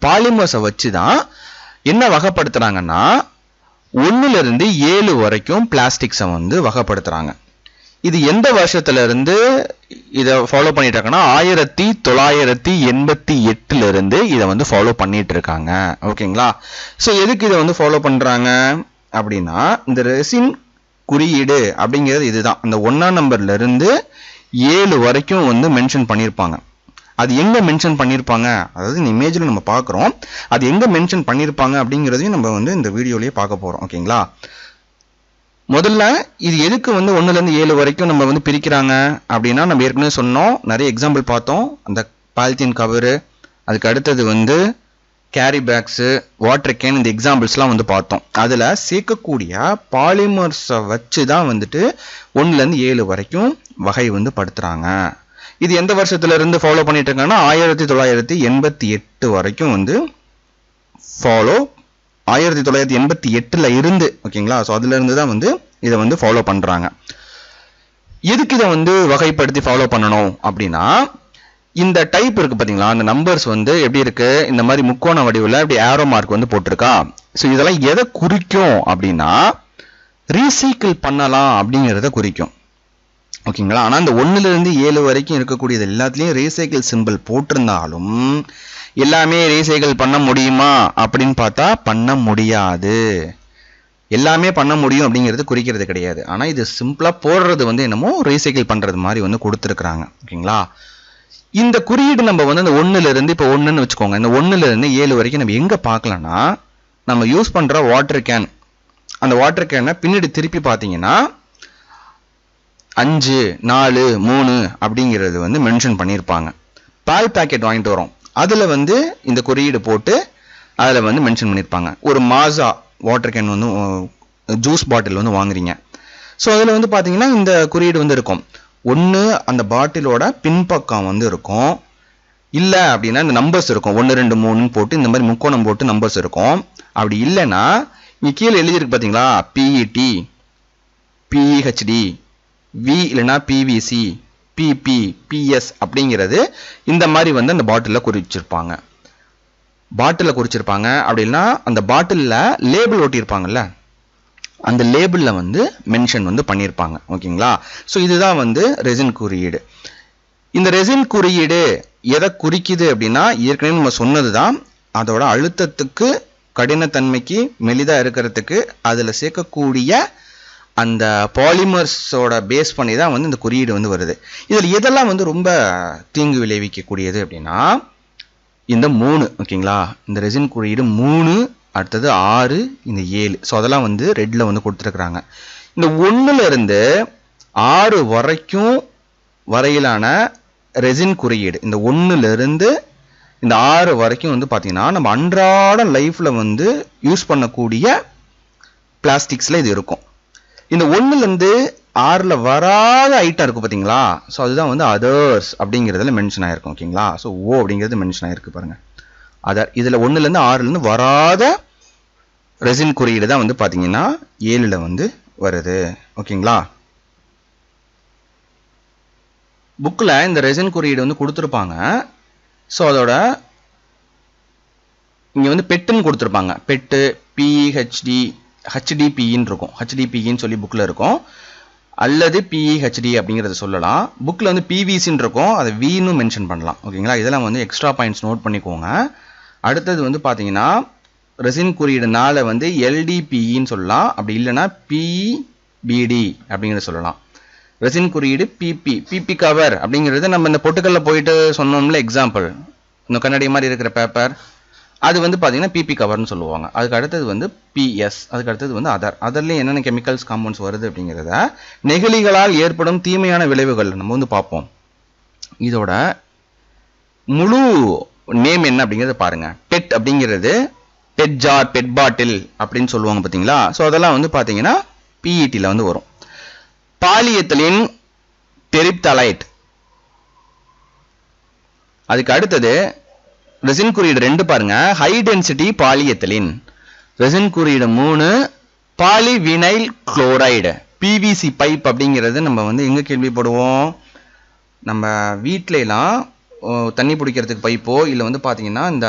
பாலிமர்ஸை வச்சுதான் என்ன வகைப்படுத்துறாங்கன்னா 1 இருந்து 7 வரைக்கும் பிளாஸ்டிக்ஸை வந்து வகைப்படுத்துறாங்க. இது எந்த வருஷத்துல இருந்து இதை ஃபாலோ பண்ணிட்டு இருக்காங்கன்னா 1988 இருந்து இதை வந்து ஃபாலோ பண்ணிட்டு இருக்காங்க. ஓகேங்களா? ஸோ எதுக்கு இதை வந்து ஃபாலோ பண்றாங்க அப்படின்னா இந்த ரெசின் குறியீடு அப்படிங்கிறது இதுதான். அந்த 1ஆம் நம்பர்ல இருந்து 7 வரைக்கும் வந்து மென்ஷன் பண்ணியிருப்பாங்க. அது எங்க மென்ஷன் பண்ணியிருப்பாங்க, அதாவது இந்த இமேஜ்ல நம்ம பார்க்குறோம், அது எங்க மென்ஷன் பண்ணியிருப்பாங்க அப்படிங்கிறதையும் நம்ம வந்து இந்த வீடியோலயே பார்க்க போறோம். ஓகேங்களா? முதல்ல இது எதுக்கு வந்து 1ல இருந்து 7 வரைக்கும் நம்ம வந்து பிரிக்கிறாங்க அப்படின்னா நம்ம ஏற்கனவே சொன்னோம், நிறைய எக்ஸாம்பிள் பார்த்தோம். அந்த பாலித்தீன் கவரு, அதுக்கு அடுத்தது வந்து கேரி பேக்ஸு, வாட்டர் கேன், இந்த எக்ஸாம்பிள்ஸ்லாம் வந்து பார்த்தோம். அதில் சேர்க்கக்கூடிய பாலிமர்ஸை வச்சு தான் வந்துட்டு 1ல இருந்து 7 வரைக்கும் வகை வந்து படுத்துறாங்க. இது எந்த வருஷத்துல இருந்து ஃபாலோ பண்ணிட்டு இருக்காங்கன்னா 1988 வரைக்கும் வந்து ஃபாலோ 1988ல இருந்து ஓகேங்களா. ஸோ அதுல இருந்து தான் வந்து இதை வந்து ஃபாலோ பண்றாங்க. எதுக்கு இதை வந்து வகைப்படுத்தி ஃபாலோ பண்ணணும் அப்படின்னா, இந்த டைப் இருக்கு பாத்தீங்களா, அந்த நம்பர்ஸ் வந்து எப்படி இருக்கு, இந்த மாதிரி முக்கோண வடிவில் அப்படி ஏரோ மார்க் வந்து போட்டிருக்கா. ஸோ இதெல்லாம் எதை குறிக்கும் அப்படின்னா, ரீசைக்கிள் பண்ணலாம் அப்படிங்கிறத குறிக்கும் ஓகேங்களா. ஆனா இந்த 1ல இருந்து 7 வரைக்கும் இருக்கக்கூடியது எல்லாத்துலயும் ரீசைக்கிள் சிம்பிள் போட்டிருந்தாலும் எல்லாமே ரீசைக்கிள் பண்ண முடியுமா அப்படின்னு பார்த்தா பண்ண முடியாது. எல்லாமே பண்ண முடியும் அப்படிங்கிறது குறிக்கிறது கிடையாது. ஆனா இது சிம்பிளா போடுறது வந்து என்னமோ ரீசைக்கிள் பண்றது மாதிரி வந்து கொடுத்துருக்காங்க ஓகேங்களா. இந்த குறியீடு நம்ம வந்து அந்த 1ல இருந்து இப்போ 1ன்னு வச்சுக்கோங்க, இந்த 1ல இருந்து 7 வரைக்கும் நம்ம எங்க பார்க்கலாம்னா, நம்ம யூஸ் பண்ற வாட்டர் கேன், அந்த வாட்டர் கேனை பின்னாடி திருப்பி பார்த்தீங்கன்னா 5, 4, 3 அப்படிங்கிறது வந்து மென்ஷன் பண்ணியிருப்பாங்க. பால் பேக்கெட் வாங்கிட்டு வரோம், அதுல வந்து இந்த குறியீடு போட்டு அதுல வந்து மென்ஷன் பண்ணியிருப்பாங்க. ஒரு மாசா வாட்டர் கேன் வந்து ஜூஸ் பாட்டில் வந்து வாங்குறீங்க, ஸோ அதில் வந்து பார்த்தீங்கன்னா இந்த குறியீடு வந்து இருக்கும். ஒன்று அந்த பாட்டிலோட பின்பக்கம் வந்து இருக்கும், இல்லை அப்படின்னா இந்த நம்பர்ஸ் இருக்கும், 1, 2, 3 போட்டு இந்த மாதிரி முக்கோணம் போட்டு நம்பர்ஸ் இருக்கும். அப்படி இல்லைன்னா இங்கே கீழே எழுதியிருக்கு பார்த்தீங்களா, பிஇடி, பிஇஹெச்டி, வி இல்லைன்னா பிவிசி, பிபி, பிஎஸ் அப்படிங்கிறது இந்த மாதிரி வந்து அந்த பாட்டிலில் குறிச்சிருப்பாங்க. அப்படின்னா அந்த பாட்டிலில் லேபிள் ஒட்டியிருப்பாங்கல்ல, அந்த லேபிளில் வந்து மென்ஷன் வந்து பண்ணியிருப்பாங்க ஓகேங்களா. ஸோ இதுதான் வந்து ரெசின் குறியீடு. இந்த ரெசின் குறியீடு எதை குறிக்குது அப்படின்னா, ஏற்கனவே நம்ம சொன்னது தான், அதோட அழுத்தத்துக்கு கடினத்தன்மைக்கு மெலிதாக இருக்கிறதுக்கு அதில் சேர்க்கக்கூடிய அந்த பாலிமர்ஸோட பேஸ் பண்ணி தான் வந்து இந்த குறியீடு வந்து வருது. இதில் எதெல்லாம் வந்து ரொம்ப தீங்கு விளைவிக்கக்கூடியது அப்படின்னா, இந்த 3 ஓகேங்களா. இந்த ரெசின் குறியீடு 3, அடுத்தது 6, இந்த 7. ஸோ அதெல்லாம் வந்து ரெட்ல வந்து கொடுத்துருக்குறாங்க. இந்த 1ல இருந்து 6 வரைக்கும் வரையிலான ரெசின் குறியீடு, இந்த 1ல இருந்து இந்த 6 வரைக்கும் வந்து பார்த்தீங்கன்னா நம்ம அன்றாட லைஃப்ல வந்து யூஸ் பண்ணக்கூடிய பிளாஸ்டிக்ஸ்ல இது இருக்கும். இந்த 1ல இருந்து 6ல வராத ஐட்டம் இருக்கு பார்த்தீங்களா, ஸோ அதுதான் வந்து அதர்ஸ் அப்படிங்கிறதுல மென்ஷன் ஆயிருக்கும் ஓகேங்களா. ஸோ ஓ அப்படிங்கிறது மென்ஷன் ஆயிருக்கு பாருங்க, அதர். இதுல 1ல இருந்து 6ல இருந்து வராத ரெசின் குறியீடு தான் வந்து பார்த்தீங்கன்னா 7ல வந்து வருது ஓகேங்களா. புக்கில் இந்த ரெசின் குறியீடு வந்து கொடுத்துருப்பாங்க. ஸோ அதோட இங்கே வந்து பெட்டுன்னு கொடுத்துருப்பாங்க, பெட்டு, பிஇஹெச்டி, ஹெச்டிபின்னு இருக்கும், ஹெச்டிபின்னு சொல்லி புக்கில் இருக்கும், அல்லது பிஇஹெச்டி அப்படிங்கிறத சொல்லலாம். புக்கில் வந்து பிவிசின்னு இருக்கும், அதை வின்னு மென்ஷன் பண்ணலாம் ஓகேங்களா. இதெல்லாம் வந்து எக்ஸ்ட்ரா பாயிண்ட்ஸ் நோட் பண்ணிக்கோங்க. அடுத்தது வந்து பார்த்தீங்கன்னா ரெசின் குறியீடுனால வந்து எல்டிபின்னு சொல்லலாம், அப்படி இல்லைன்னா பிபிடி அப்படிங்கிறத சொல்லலாம். ரெசின் குறியீடு பிபி, பிபி கவர் அப்படிங்கிறது நம்ம இந்த பொட்டுக்கல்ல போயிட்டு சொன்னோம்ல எக்ஸாம்பிள், இந்த கண்ணாடி மாதிரி இருக்கிற பேப்பர், அது வந்து பார்த்தீங்கன்னா பிபி கவர்னு சொல்லுவாங்க. அதுக்கு அடுத்தது வந்து பிஎஸ், அதுக்கு அடுத்தது வந்து அதர்லேயும் என்னென்ன கெமிக்கல்ஸ் காம்பவுண்ட்ஸ் வருது அப்படிங்கிறத நெகிழிகளால் ஏற்படும் தீமையான விளைவுகள் நம்ம வந்து பார்ப்போம். இதோட முழு நேம் என்ன அப்படிங்கிறத பாருங்க. பெட் அப்படிங்கிறது பெட் ஜார், பெட் பாட்டில் அப்படின்னு சொல்லுவாங்க பார்த்தீங்களா. ஸோ அதெல்லாம் வந்து பார்த்தீங்கன்னா பிஇடியில் வந்து வரும். பாலிஎத்திலீன் டெரிப்தலைட், அதுக்கு அடுத்தது ரெசின் குறியீடு 2 பாருங்க, ஹை டென்சிட்டி பாலிஎத்திலீன். ரெசின் குறியீடு 3, பாலிவினைல் குளோரைடு. பிவிசி பைப் அப்படிங்கிறது நம்ம வந்து எங்க கேள்விப்படுவோம், நம்ம வீட்டிலலாம் தண்ணி பிடிக்கிறதுக்கு பைப்போ இல்லை வந்து பார்த்தீங்கன்னா இந்த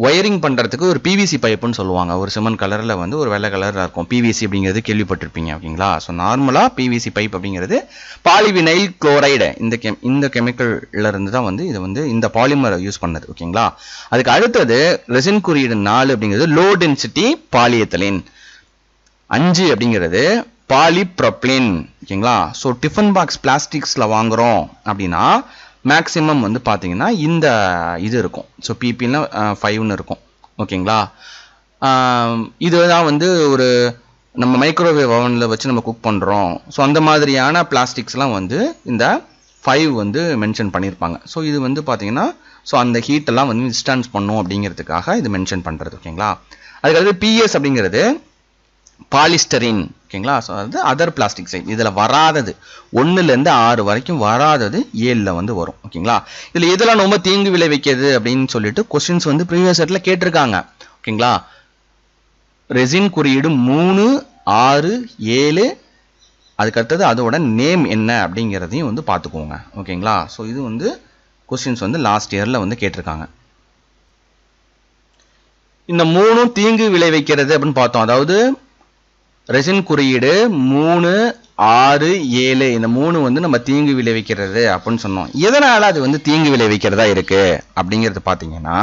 ஒயரிங் பண்ணுறதுக்கு ஒரு பிவிசி பைப்புன்னு சொல்லுவாங்க. ஒரு சிமெண்ட் கலரில் வந்து ஒரு வெள்ளை கலரில் இருக்கும், பிவிசி அப்படிங்கிறது கேள்விப்பட்டிருப்பீங்க ஓகேங்களா. ஸோ நார்மலாக பிவிசி பைப் அப்படிங்கிறது பாலிவினைல் குளோரைடு, இந்த கெமிக்கல்ல இருந்து தான் வந்து இது வந்து இந்த பாலிமரை யூஸ் பண்ணது ஓகேங்களா. அதுக்கு அடுத்தது ரெசின் குறியீடு 4 அப்படிங்கிறது லோ டென்சிட்டி பாலிஎத்திலீன். 5 அப்படிங்கிறது பாலிப்ரோப்ளின் ஓகேங்களா. ஸோ டிஃபன் பாக்ஸ் பிளாஸ்டிக்ஸில் வாங்குறோம் அப்படின்னா மேக்ஸிமம் வந்து பார்த்தீங்கன்னா இந்த இது இருக்கும். ஸோ பிபின்னா 5ன்னு இருக்கும் ஓகேங்களா. இதுதான் வந்து ஒரு நம்ம மைக்ரோவேவ் ஓவனில் வச்சு நம்ம குக் பண்ணுறோம். ஸோ அந்த மாதிரியான பிளாஸ்டிக்ஸ்லாம் வந்து இந்த 5 வந்து மென்ஷன் பண்ணியிருப்பாங்க. ஸோ இது வந்து பார்த்தீங்கன்னா ஸோ அந்த ஹீட்டெல்லாம் வந்து டிஸ்டன்ஸ் பண்ணும் அப்படிங்கிறதுக்காக இது மென்ஷன் பண்ணுறது ஓகேங்களா. அதுக்கடுத்து பிஎஸ் அப்படிங்கிறது பாலிஸ்டரின் ஓகேங்களா. ஸோ அது அதர் பிளாஸ்டிக் சைட், இதில் வராதது 1ல இருந்து 6 வரைக்கும் வராதது 7ல வந்து வரும் ஓகேங்களா. இதில் எதெல்லாம் ரொம்ப தீங்கு விளைவிக்கிறது அப்படின்னு சொல்லிட்டு கொஸ்டின்ஸ் வந்து ப்ரீவியஸ் செட்டில் கேட்டிருக்காங்க ஓகேங்களா. ரெசின் குறியீடு 3, 6, 7, அதுக்கு அடுத்தது அதோட நேம் என்ன அப்படிங்கிறதையும் வந்து பார்த்துக்கோங்க. ஓகேங்களா? ஸோ இது வந்து கொஸ்டின்ஸ் வந்து லாஸ்ட் இயர்ல வந்து கேட்டிருக்காங்க. இந்த 3 தீங்கு விளைவிக்கிறது அப்படின்னு பார்த்தோம். அதாவது ரெசின் குறியீடு 3, 6, 7 இந்த 3 வந்து நம்ம தீங்கு விளைவிக்கிறது அப்படின்னு சொன்னோம். எதனால அது வந்து தீங்கு விளைவிக்கிறதா இருக்கு அப்படிங்கிறது பார்த்தீங்கன்னா,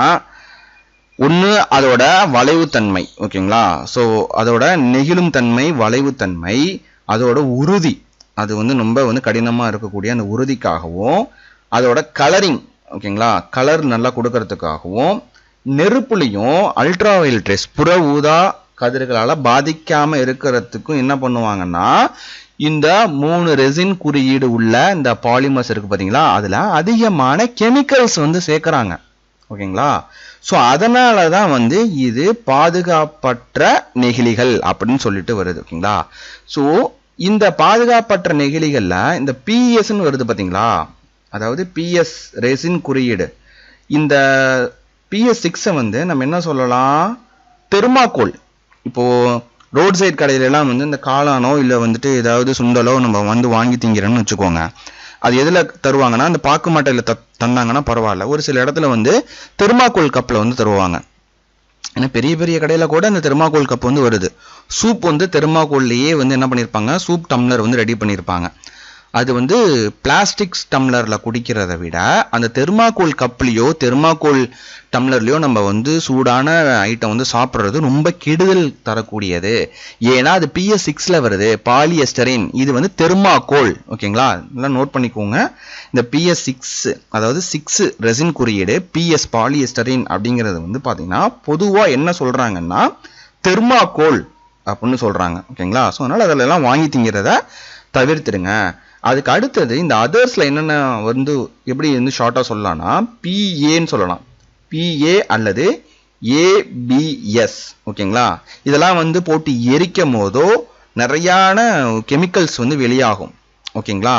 ஒன்று அதோட வளைவுத்தன்மை. ஓகேங்களா? ஸோ அதோட நெகிழும் தன்மை, வளைவுத்தன்மை, அதோட உறுதி, அது வந்து ரொம்ப வந்து கடினமாக இருக்கக்கூடிய அந்த உறுதிக்காகவும், அதோட கலரிங், ஓகேங்களா, கலர் நல்லா கொடுக்கறதுக்காகவும், நெருப்புலையும் அல்ட்ரா வயலட் ரேஸ் புற ஊதா கதிர்களால் பாதிக்காம இருக்கிறதுக்கும் என்ன பண்ணுவாங்கன்னா, இந்த 3 ரெசின் குறியீடு உள்ள இந்த பாலிமர்ஸ் இருக்கு பார்த்தீங்களா, அதில் அதிகமான கெமிக்கல்ஸ் வந்து சேர்க்குறாங்க. ஓகேங்களா? ஸோ அதனால தான் வந்து இது பாதுகாப்பற்ற நெகிழிகள் அப்படின்னு சொல்லிட்டு வருது. ஓகேங்களா? ஸோ இந்த பாதுகாப்பற்ற நெகிழிகளில் இந்த பிஎஸ்ன்னு வருது பார்த்தீங்களா, அதாவது பிஎஸ் ரெசின் குறியீடு. இந்த PS6 வந்து நம்ம என்ன சொல்லலாம், தெர்மாக்கோல். இப்போ ரோட் சைட் கடையில எல்லாம் வந்து இந்த காளானோ இல்லை வந்துட்டு ஏதாவது சுண்டலோ நம்ம வந்து வாங்கி திங்கிறோம்னு வச்சுக்கோங்க. அது எதில் தருவாங்கன்னா, அந்த பாக்கு மாட்டையில் தந்தாங்கன்னா பரவாயில்ல, ஒரு சில இடத்துல வந்து தெர்மாக்கோல் கப்பில் வந்து தருவாங்க. ஏன்னா பெரிய பெரிய கடையில் கூட அந்த தெர்மாக்கோல் கப் வந்து வருது. சூப் வந்து தெர்மாக்கோல்லையே வந்து என்ன பண்ணியிருப்பாங்க, சூப் டம்ளர் வந்து ரெடி பண்ணியிருப்பாங்க. அது வந்து பிளாஸ்டிக் டம்ளரில் குடிக்கிறத விட அந்த தெர்மாக்கோல் கப்லேயோ தெர்மாக்கோல் டம்ளர்லையோ நம்ம வந்து சூடான ஐட்டம் வந்து சாப்பிட்றது ரொம்ப கெடுதல் தரக்கூடியது. ஏன்னா அது PS6ல் வருது, பாலிஎஸ்டரின். இது வந்து தெர்மாக்கோல். ஓகேங்களா? நல்லா நோட் பண்ணிக்கோங்க. இந்த PS6 அதாவது 6 ரெசின் குறியீடு PS பாலிஎஸ்டரின் அப்படிங்கிறது வந்து பார்த்தீங்கன்னா பொதுவாக என்ன சொல்கிறாங்கன்னா தெர்மாக்கோல் அப்படின்னு சொல்கிறாங்க. ஓகேங்களா? ஸோ அதனால் அதிலெல்லாம் வாங்கி திங்கிறத தவிர்த்துடுங்க. அதுக்கு அடுத்தது இந்த அதர்ஸில் என்னென்ன வந்து எப்படி வந்து ஷார்ட்டாக சொல்லலாம்னா PAன்னு சொல்லலாம். PA அல்லது ABS. ஓகேங்களா? இதெல்லாம் வந்து போட்டு எரிக்கும் போதோ நிறையான கெமிக்கல்ஸ் வந்து வெளியாகும். ஓகேங்களா?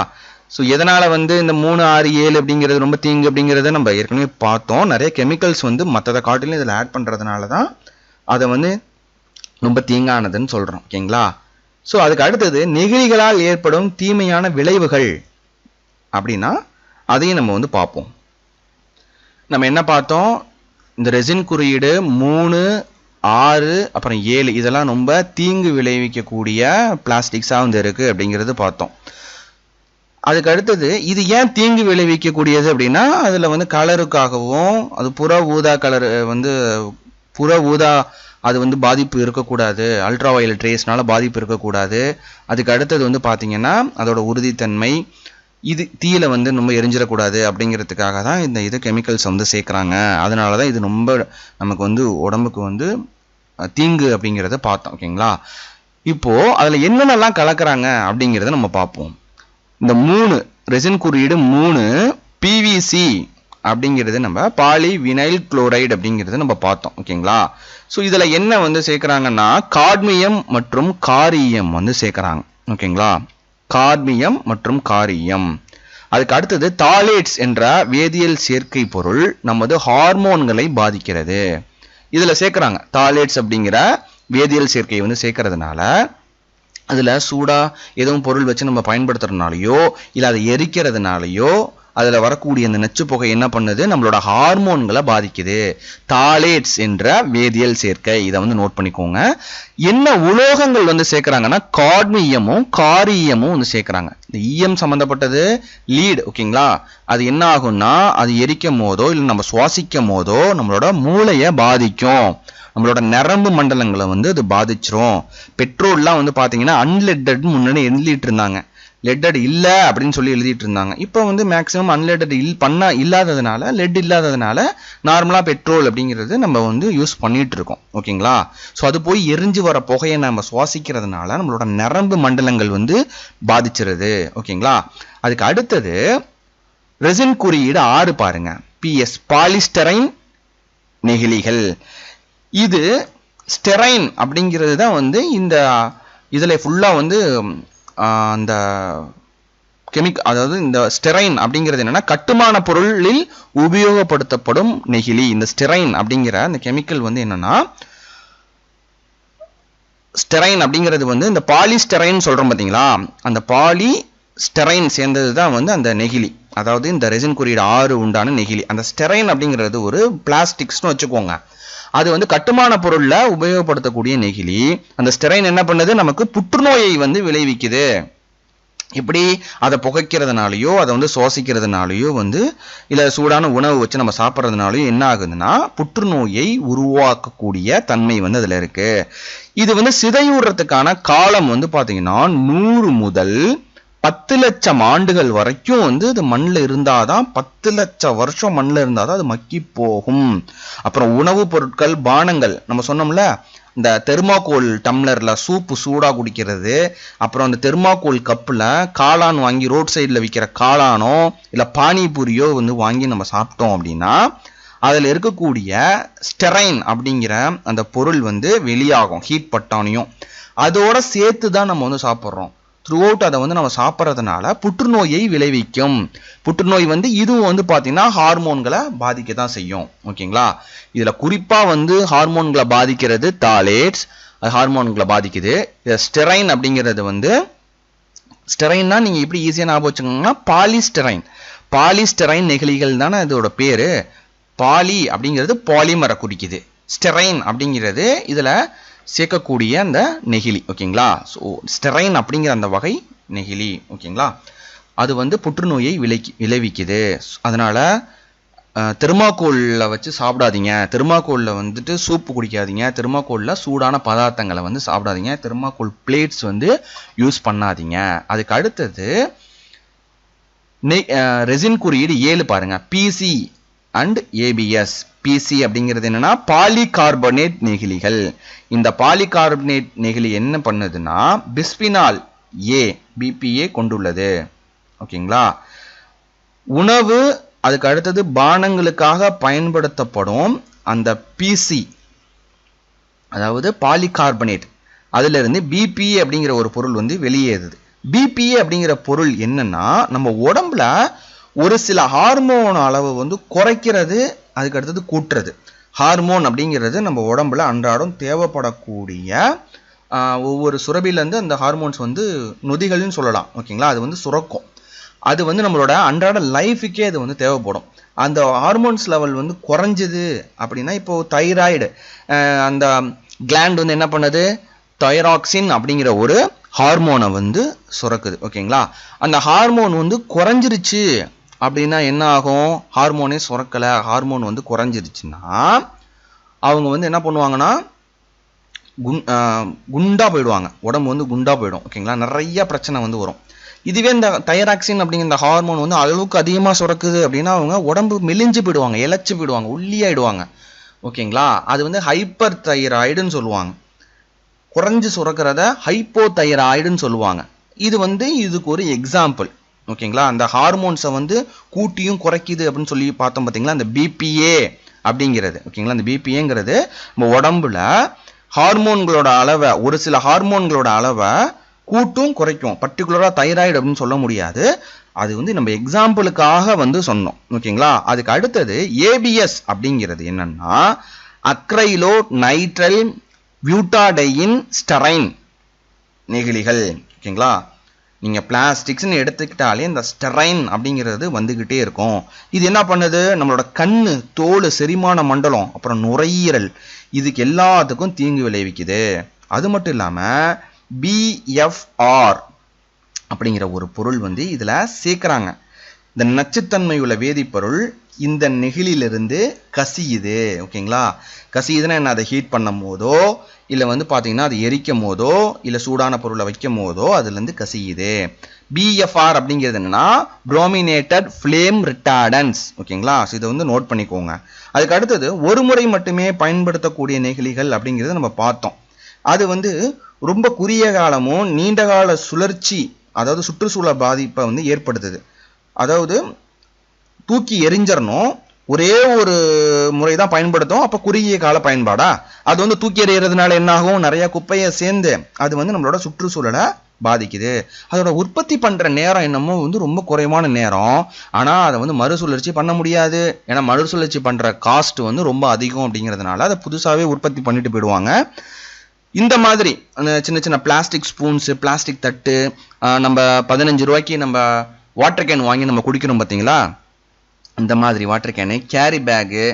ஸோ எதனால் வந்து இந்த 3, 6, 7 அப்படிங்கிறது ரொம்ப தீங்கு அப்படிங்கிறத நம்ம ஏற்கனவே பார்த்தோம். நிறைய கெமிக்கல்ஸ் வந்து மற்றதை காட்டிலும் இதில் ஆட் பண்ணுறதுனால தான் அதை வந்து ரொம்ப தீங்கானதுன்னு சொல்கிறோம். ஓகேங்களா? ஸோ அதுக்கு அடுத்தது நெகிழிகளால் ஏற்படும் தீமையான விளைவுகள் அப்படின்னா அதையும் நம்ம வந்து பார்ப்போம். நம்ம என்ன பார்த்தோம், இந்த ரெசின் குறியீடு 3, 6 அப்புறம் 7 இதெல்லாம் ரொம்ப தீங்கு விளைவிக்கக்கூடிய பிளாஸ்டிக்ஸாக வந்து இருக்குது அப்படிங்கிறது பார்த்தோம். அதுக்கு அடுத்தது இது ஏன் தீங்கு விளைவிக்கக்கூடியது அப்படின்னா, அதில் வந்து கலருக்காகவும், அது புற ஊதா கலர் வந்து புற ஊதா அது வந்து பாதிப்பு இருக்கக்கூடாது, அல்ட்ரா வயலட் ரேஸ்னால பாதிப்பு இருக்கக்கூடாது. அதுக்கு அடுத்தது வந்து பார்த்தீங்கன்னா அதோட உறுதித்தன்மை, இது தீயில வந்து ரொம்ப எரிஞ்சிடக்கூடாது அப்படிங்கிறதுக்காக தான் இந்த இது கெமிக்கல்ஸ் வந்து சேர்க்குறாங்க. அதனால தான் இது ரொம்ப நமக்கு வந்து உடம்புக்கு வந்து தீங்கு அப்படிங்கிறத பார்த்தோம். ஓகேங்களா? இப்போது அதில் என்னென்னலாம் கலக்கிறாங்க அப்படிங்கிறத நம்ம பார்ப்போம். இந்த 3 ரெசின் குறியீடு 3 PVC அப்படிங்கிறது நம்ம பாலி வினைல் குளோரைடு அப்படிங்கிறது நம்ம பார்த்தோம். ஓகேங்களா? ஸோ இதில் என்ன வந்து சேர்க்குறாங்கன்னா காட்மியம் மற்றும் காரீயம் வந்து சேர்க்குறாங்க. ஓகேங்களா? காட்மியம் மற்றும் காரீயம். அதுக்கு அடுத்தது தாலேட்ஸ் என்ற வேதியியல் சேர்க்கை பொருள் நமது ஹார்மோன்களை பாதிக்கிறது. இதில் சேர்க்குறாங்க தாலேட்ஸ் அப்படிங்கிற வேதியியல் சேர்க்கையை வந்து சேர்க்கறதுனால அதில் சூடாக எதுவும் பொருள் வச்சு நம்ம பயன்படுத்துறதுனாலையோ இல்லை அதை எரிக்கிறதுனாலையோ அதில் வரக்கூடிய அந்த நச்சு புகை என்ன பண்ணுது, நம்மளோட ஹார்மோன்களை பாதிக்குது. தாலேட்ஸ் என்ற வேதியியல் சேர்க்கை, இதை வந்து நோட் பண்ணிக்கோங்க. என்ன உலோகங்கள் வந்து சேர்க்குறாங்கன்னா காட்மியமும் காரீயமும் வந்து சேர்க்குறாங்க. இந்த ஈயம் சம்மந்தப்பட்டது லீட். ஓகேங்களா? அது என்ன ஆகும்னா அது எரிக்கும் போதோ இல்லை நம்ம சுவாசிக்கும் போதோ நம்மளோட மூளையை பாதிக்கும், நம்மளோட நரம்பு மண்டலங்களை வந்து அது பாதிச்சிரும். பெட்ரோல்லாம் வந்து பார்த்தீங்கன்னா அன்லெட்டட் முன்னாடி எழுதிட்டு இருந்தாங்க, லெட்டட் இல்லை அப்படின்னு சொல்லி எழுதிட்டு இருந்தாங்க. இப்போ வந்து மேக்ஸிமம் அன்லெட்டட் இல்லாததுனால, லெட் இல்லாததுனால நார்மலாக பெட்ரோல் அப்படிங்கிறது நம்ம வந்து யூஸ் பண்ணிட்டு இருக்கோம். ஓகேங்களா? ஸோ அது போய் எரிஞ்சு வர புகையை நம்ம சுவாசிக்கிறதுனால நம்மளோட நரம்பு மண்டலங்கள் வந்து பாதிச்சிருது. ஓகேங்களா? அதுக்கு அடுத்தது ரெசின் குறியீடு 6 பாருங்க, PS பாலிஸ்டரைன் நெகிழிகள். இது ஸ்டெரைன் அப்படிங்கிறது தான் வந்து இந்த இதில் ஃபுல்லாக வந்து அந்த அதாவது இந்த ஸ்டெரைன் அப்படிங்கிறது என்னன்னா கட்டுமான பொருளில் உபயோகப்படுத்தப்படும் நெகிழி. இந்த ஸ்டெரைன் அப்படிங்கிற அந்த கெமிக்கல் வந்து என்னன்னா ஸ்டெரைன் அப்படிங்கிறது வந்து இந்த பாலிஸ்டெரைன் சொல்றோம் பாத்தீங்களா, அந்த பாலிஸ்டெரைன் சேர்ந்தது தான் வந்து அந்த நெகிழி. அதாவது இந்த ரெசின் குறியீடு 6 உண்டான நெகிழி. அந்த ஸ்டெரைன் அப்படிங்கிறது ஒரு பிளாஸ்டிக்ஸ்னு வச்சுக்கோங்க. அது வந்து கட்டுமான பொருள்ல உபயோகப்படுத்தக்கூடிய நெகிழி. அந்த ஸ்டெரைன் என்ன பண்ணுது, நமக்கு புற்றுநோயை வந்து விளைவிக்குது. இப்படி அதை புகைக்கிறதுனாலயோ அதை வந்து சுவாசிக்கிறதுனாலயோ வந்து இல்ல சூடான உணவு வச்சு நம்ம சாப்பிட்றதுனாலயோ என்ன ஆகுதுன்னா புற்றுநோயை உருவாக்கக்கூடிய தன்மை வந்து அதுல இருக்கு. இது வந்து சிதைவுறதுக்கான காலம் வந்து பாத்தீங்கன்னா 100 முதல் 10 லட்சம் ஆண்டுகள் வரைக்கும் வந்து அது மண்ணில் இருந்தாதான், 10 லட்சம் வருஷம் மண்ணில் இருந்தாதான் அது மக்கி போகும். அப்புறம் உணவுப் பொருட்கள், பானங்கள், நம்ம சொன்னோம்ல இந்த தெர்மாக்கோல் டம்ளர்ல சூப்பு சூடா குடிக்கிறது, அப்புறம் அந்த தெர்மாக்கோல் கப்புல காளான் வாங்கி ரோட் சைடில் விற்கிற காளானோ இல்லை பானிபூரியோ வந்து வாங்கி நம்ம சாப்பிட்டோம் அப்படின்னா அதில் இருக்கக்கூடிய ஸ்டெரைன் அப்படிங்கிற அந்த பொருள் வந்து வெளியாகும் ஹீட் பட்டானியும். அதோட சேர்த்து தான் நம்ம வந்து சாப்பிட்றோம். த்ரூ அவுட் அதை வந்து நம்ம சாப்பிட்றதுனால புற்றுநோயை விளைவிக்கும். புற்றுநோய் வந்து இதுவும் வந்து பார்த்தீங்கன்னா ஹார்மோன்களை பாதிக்க தான் செய்யும். ஓகேங்களா, இதில் குறிப்பாக வந்து ஹார்மோன்களை பாதிக்கிறது தாலேட்ஸ், ஹார்மோன்களை பாதிக்குது. ஸ்டெரைன் அப்படிங்கிறது வந்து ஸ்டெரைன்னா நீங்கள் இப்படி ஈஸியாக ஞாபகம் வச்சுக்கோங்கன்னா பாலிஸ்டெரைன். பாலிஸ்டெரைன் நெகிழிகள் தானே இதோட பேர். பாலி அப்படிங்கிறது பாலிமரை குறிக்குது, ஸ்டெரைன் அப்படிங்கிறது இதில் சேர்க்கக்கூடிய அந்த நெகிழி. ஓகேங்களா, ஸோ ஸ்டெரைன் அப்படிங்கிற அந்த வகை நெகிழி. ஓகேங்களா, அது வந்து புற்றுநோயை விளைவிக்குது. அதனால தெர்மாக்கோலில் வச்சு சாப்பிடாதீங்க, தெர்மாக்கோலில் வந்துட்டு சூப்பு குடிக்காதீங்க, தெர்மாக்கோலில் சூடான பதார்த்தங்களை வந்து சாப்பிடாதீங்க, தெர்மாக்கோல் பிளேட்ஸ் வந்து யூஸ் பண்ணாதீங்க. அதுக்கு அடுத்தது ரெசின் குறியீடு 7 பாருங்க, பிசி அண்ட் ஏபிஎஸ். பிசி அப்படிங்கிறது என்னன்னா பாலிகார்பனேட் நெகிழிகள். இந்த பாலிகார்பனேட் நெகிழி என்ன பண்ணுதுன்னா பிஸ்பினால் ஏ, பிபிஏ கொண்டுள்ளது. ஓகேங்களா, உணவு அதுக்கு அடுத்தது பானங்களுக்காக பயன்படுத்தப்படும் அந்த பிசி அதாவது பாலிகார்பனேட், அதுல இருந்து பிபிஏ அப்படிங்கிற ஒரு பொருள் வந்து வெளியேறுது. பிபிஏ அப்படிங்கிற பொருள் என்னன்னா நம்ம உடம்புல ஒரு சில ஹார்மோன் அளவு வந்து குறைக்கிறது, அதுக்கு அடுத்தது கூட்டுறது. ஹார்மோன் அப்படிங்கிறது நம்ம உடம்புல அன்றாடம் தேவைப்படக்கூடிய ஒவ்வொரு சுரபிலேருந்து அந்த ஹார்மோன்ஸ் வந்து நொதிகள்னு சொல்லலாம். ஓகேங்களா, அது வந்து சுரக்கும். அது வந்து நம்மளோட அன்றாட லைஃபுக்கே அது வந்து தேவைப்படும். அந்த ஹார்மோன்ஸ் லெவல் வந்து குறைஞ்சது அப்படின்னா, இப்போ தைராய்டு அந்த கிளாண்ட் வந்து என்ன பண்ணுது, தைராக்சின் அப்படிங்கிற ஒரு ஹார்மோனை வந்து சுரக்குது. ஓகேங்களா, அந்த ஹார்மோன் வந்து குறைஞ்சிருச்சு அப்படின்னா என்ன ஆகும், ஹார்மோனே சுரக்கலை, ஹார்மோன் வந்து குறைஞ்சிருச்சுன்னா அவங்க வந்து என்ன பண்ணுவாங்கன்னா குண்டா போயிடுவாங்க, உடம்பு வந்து குண்டா போயிடும். ஓகேங்களா, நிறைய பிரச்சனை வந்து வரும். இதுவே இந்த தைராக்சின் அப்படிங்கிற இந்த ஹார்மோன் வந்து அளவுக்கு அதிகமாக சுரக்குது அப்படின்னா அவங்க உடம்பு மெலிஞ்சு போயிடுவாங்க, இழைச்சி போயிடுவாங்க, ஒல்லியாயிடுவாங்க. ஓகேங்களா, அது வந்து ஹைப்பர் தைராய்டுன்னு சொல்லுவாங்க. குறைஞ்சு சுரக்கிறத ஹைப்போ தைராய்டுன்னு சொல்லுவாங்க. இது வந்து இதுக்கு ஒரு எக்ஸாம்பிள். ஓகேங்களா, அந்த ஹார்மோன்ஸை வந்து கூட்டியும் குறைக்குது அப்படின்னு சொல்லி பார்த்தோம் பார்த்தீங்களா, அந்த பிபிஏ அப்படிங்கிறது. ஓகேங்களா, அந்த பிபிஏங்கிறது நம்ம உடம்புல ஹார்மோன்களோட அளவை, ஒரு சில ஹார்மோன்களோட அளவை கூட்டும் குறைக்கும். பர்டிகுலராக தைராய்டு அப்படின்னு சொல்ல முடியாது, அது வந்து நம்ம எக்ஸாம்பிளுக்காக வந்து சொன்னோம். ஓகேங்களா, அதுக்கு அடுத்தது ஏபிஎஸ் அப்படிங்கிறது என்னன்னா அக்ரைலோ நைட்ரைல் பியூட்டாடையின் ஸ்டெரைன் நெகிழிகள். ஓகேங்களா, நீங்கள் பிளாஸ்டிக்ஸ்ன்னு எடுத்துக்கிட்டாலே இந்த ஸ்டெரைன் அப்படிங்கிறது வந்துக்கிட்டே இருக்கும். இது என்ன பண்ணுது, நம்மளோட கண்ணு, தோல், செரிமான மண்டலம், அப்புறம் நுரையீரல், இதுக்கு எல்லாத்துக்கும் தீங்கு விளைவிக்குது. அது மட்டும் இல்லாமல் பிஎஃப்ஆர் அப்படிங்கிற ஒரு பொருள் வந்து இதில் சேர்க்குறாங்க. இந்த நச்சுத்தன்மையுள்ள வேதிப்பொருள் இந்த நெகிழியிலிருந்து கசியுது. ஓகேங்களா, கசியுதுன்னா என்ன, அதை ஹீட் பண்ணும் போதோ இல்லை வந்து பார்த்தீங்கன்னா அது எரிக்கும் போதோ இல்லை சூடான பொருளை வைக்கும் போதோ அதுலேருந்து கசியுது. பிஎஃப்ஆர் அப்படிங்கிறது என்னன்னா புரோமினேட்டட் ஃப்ளேம் ரிட்டார்டன்ஸ். ஓகேங்களா, ஸோ இதை வந்து நோட் பண்ணிக்கோங்க. அதுக்கு அடுத்தது ஒரு முறை மட்டுமே பயன்படுத்தக்கூடிய நெகிழிகள் அப்படிங்கிறத நம்ம பார்த்தோம். அது வந்து ரொம்ப குறுகிய காலமும் நீண்ட கால சுழற்சி, அதாவது சுற்றுச்சூழல் பாதிப்பை வந்து ஏற்படுத்துது. அதாவது தூக்கி எரிஞ்சிடணும், ஒரே ஒரு முறை தான் பயன்படுத்தும், அப்போ குறுகிய கால பயன்பாடா, அது வந்து தூக்கி எறிகிறதுனால என்ன ஆகும், நிறைய குப்பையை சேர்ந்து அது வந்து நம்மளோட சுற்றுச்சூழலை பாதிக்குது. அதோட உற்பத்தி பண்ற நேரம் என்னமோ வந்து ரொம்ப குறைவான நேரம், ஆனா அதை வந்து மறுசுழற்சி பண்ண முடியாது. ஏன்னா மறுசுழற்சி பண்ற காஸ்ட் வந்து ரொம்ப அதிகம் அப்படிங்கிறதுனால அதை புதுசாகவே உற்பத்தி பண்ணிட்டு போயிடுவாங்க. இந்த மாதிரி சின்ன சின்ன பிளாஸ்டிக் ஸ்பூன்ஸ், பிளாஸ்டிக் தட்டு, நம்ம 15 ரூபாய்க்கு நம்ம வாட்டர் கேன் வாங்கி நம்ம குடிக்கிறோம் பார்த்தீங்களா, இந்த மாதிரி வாட்டர் கேனு, கேரி பேகு,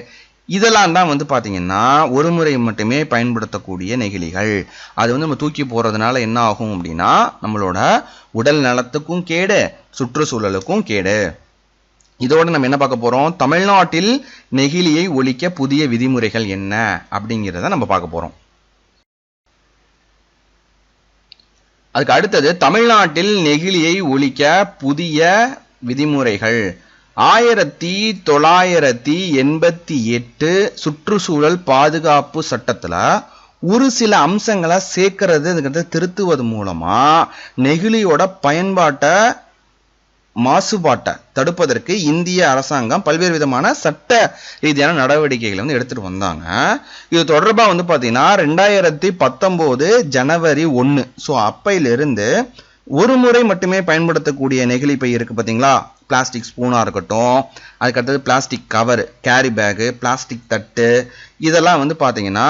இதெல்லாம் தான் வந்து பார்த்தீங்கன்னா ஒரு முறை மட்டுமே பயன்படுத்தக்கூடிய நெகிழிகள். அது வந்து நம்ம தூக்கி போகிறதுனால என்ன ஆகும் அப்படின்னா நம்மளோட உடல் நலத்துக்கும் கேடு, சுற்றுச்சூழலுக்கும் கேடு. இதோட நம்ம என்ன பார்க்க போகிறோம், தமிழ்நாட்டில் நெகிழியை ஒழிக்க புதிய விதிமுறைகள் என்ன அப்படிங்கிறத நம்ம பார்க்க போகிறோம். அதுக்கு அடுத்தது தமிழ்நாட்டில் நெகிழியை ஒழிக்க புதிய விதிமுறைகள். 1988 சுற்றுச்சூழல் பாதுகாப்பு சட்டத்துல ஒரு சில அம்சங்களை சேர்க்கிறது, திருத்துவது மூலமா நெகிழியோட பயன்பாட்டை, மாசுபாட்டை தடுப்பதற்கு இந்திய அரசாங்கம் பல்வேறு விதமான சட்ட ரீதியான நடவடிக்கைகளை வந்து எடுத்துட்டு வந்தாங்க. இது தொடர்பா வந்து பாத்தீங்கன்னா 2019 ஜனவரி 1, ஸோ அப்பையிலிருந்து ஒரு முறை மட்டுமே பயன்படுத்தக்கூடிய நெகிழி பை இருக்கு பார்த்தீங்களா, பிளாஸ்டிக் ஸ்பூனா இருக்கட்டும், அதுக்கடுத்தது plastic cover, carry bag, plastic தட்டு, இதெல்லாம் வந்து பாத்தீங்கன்னா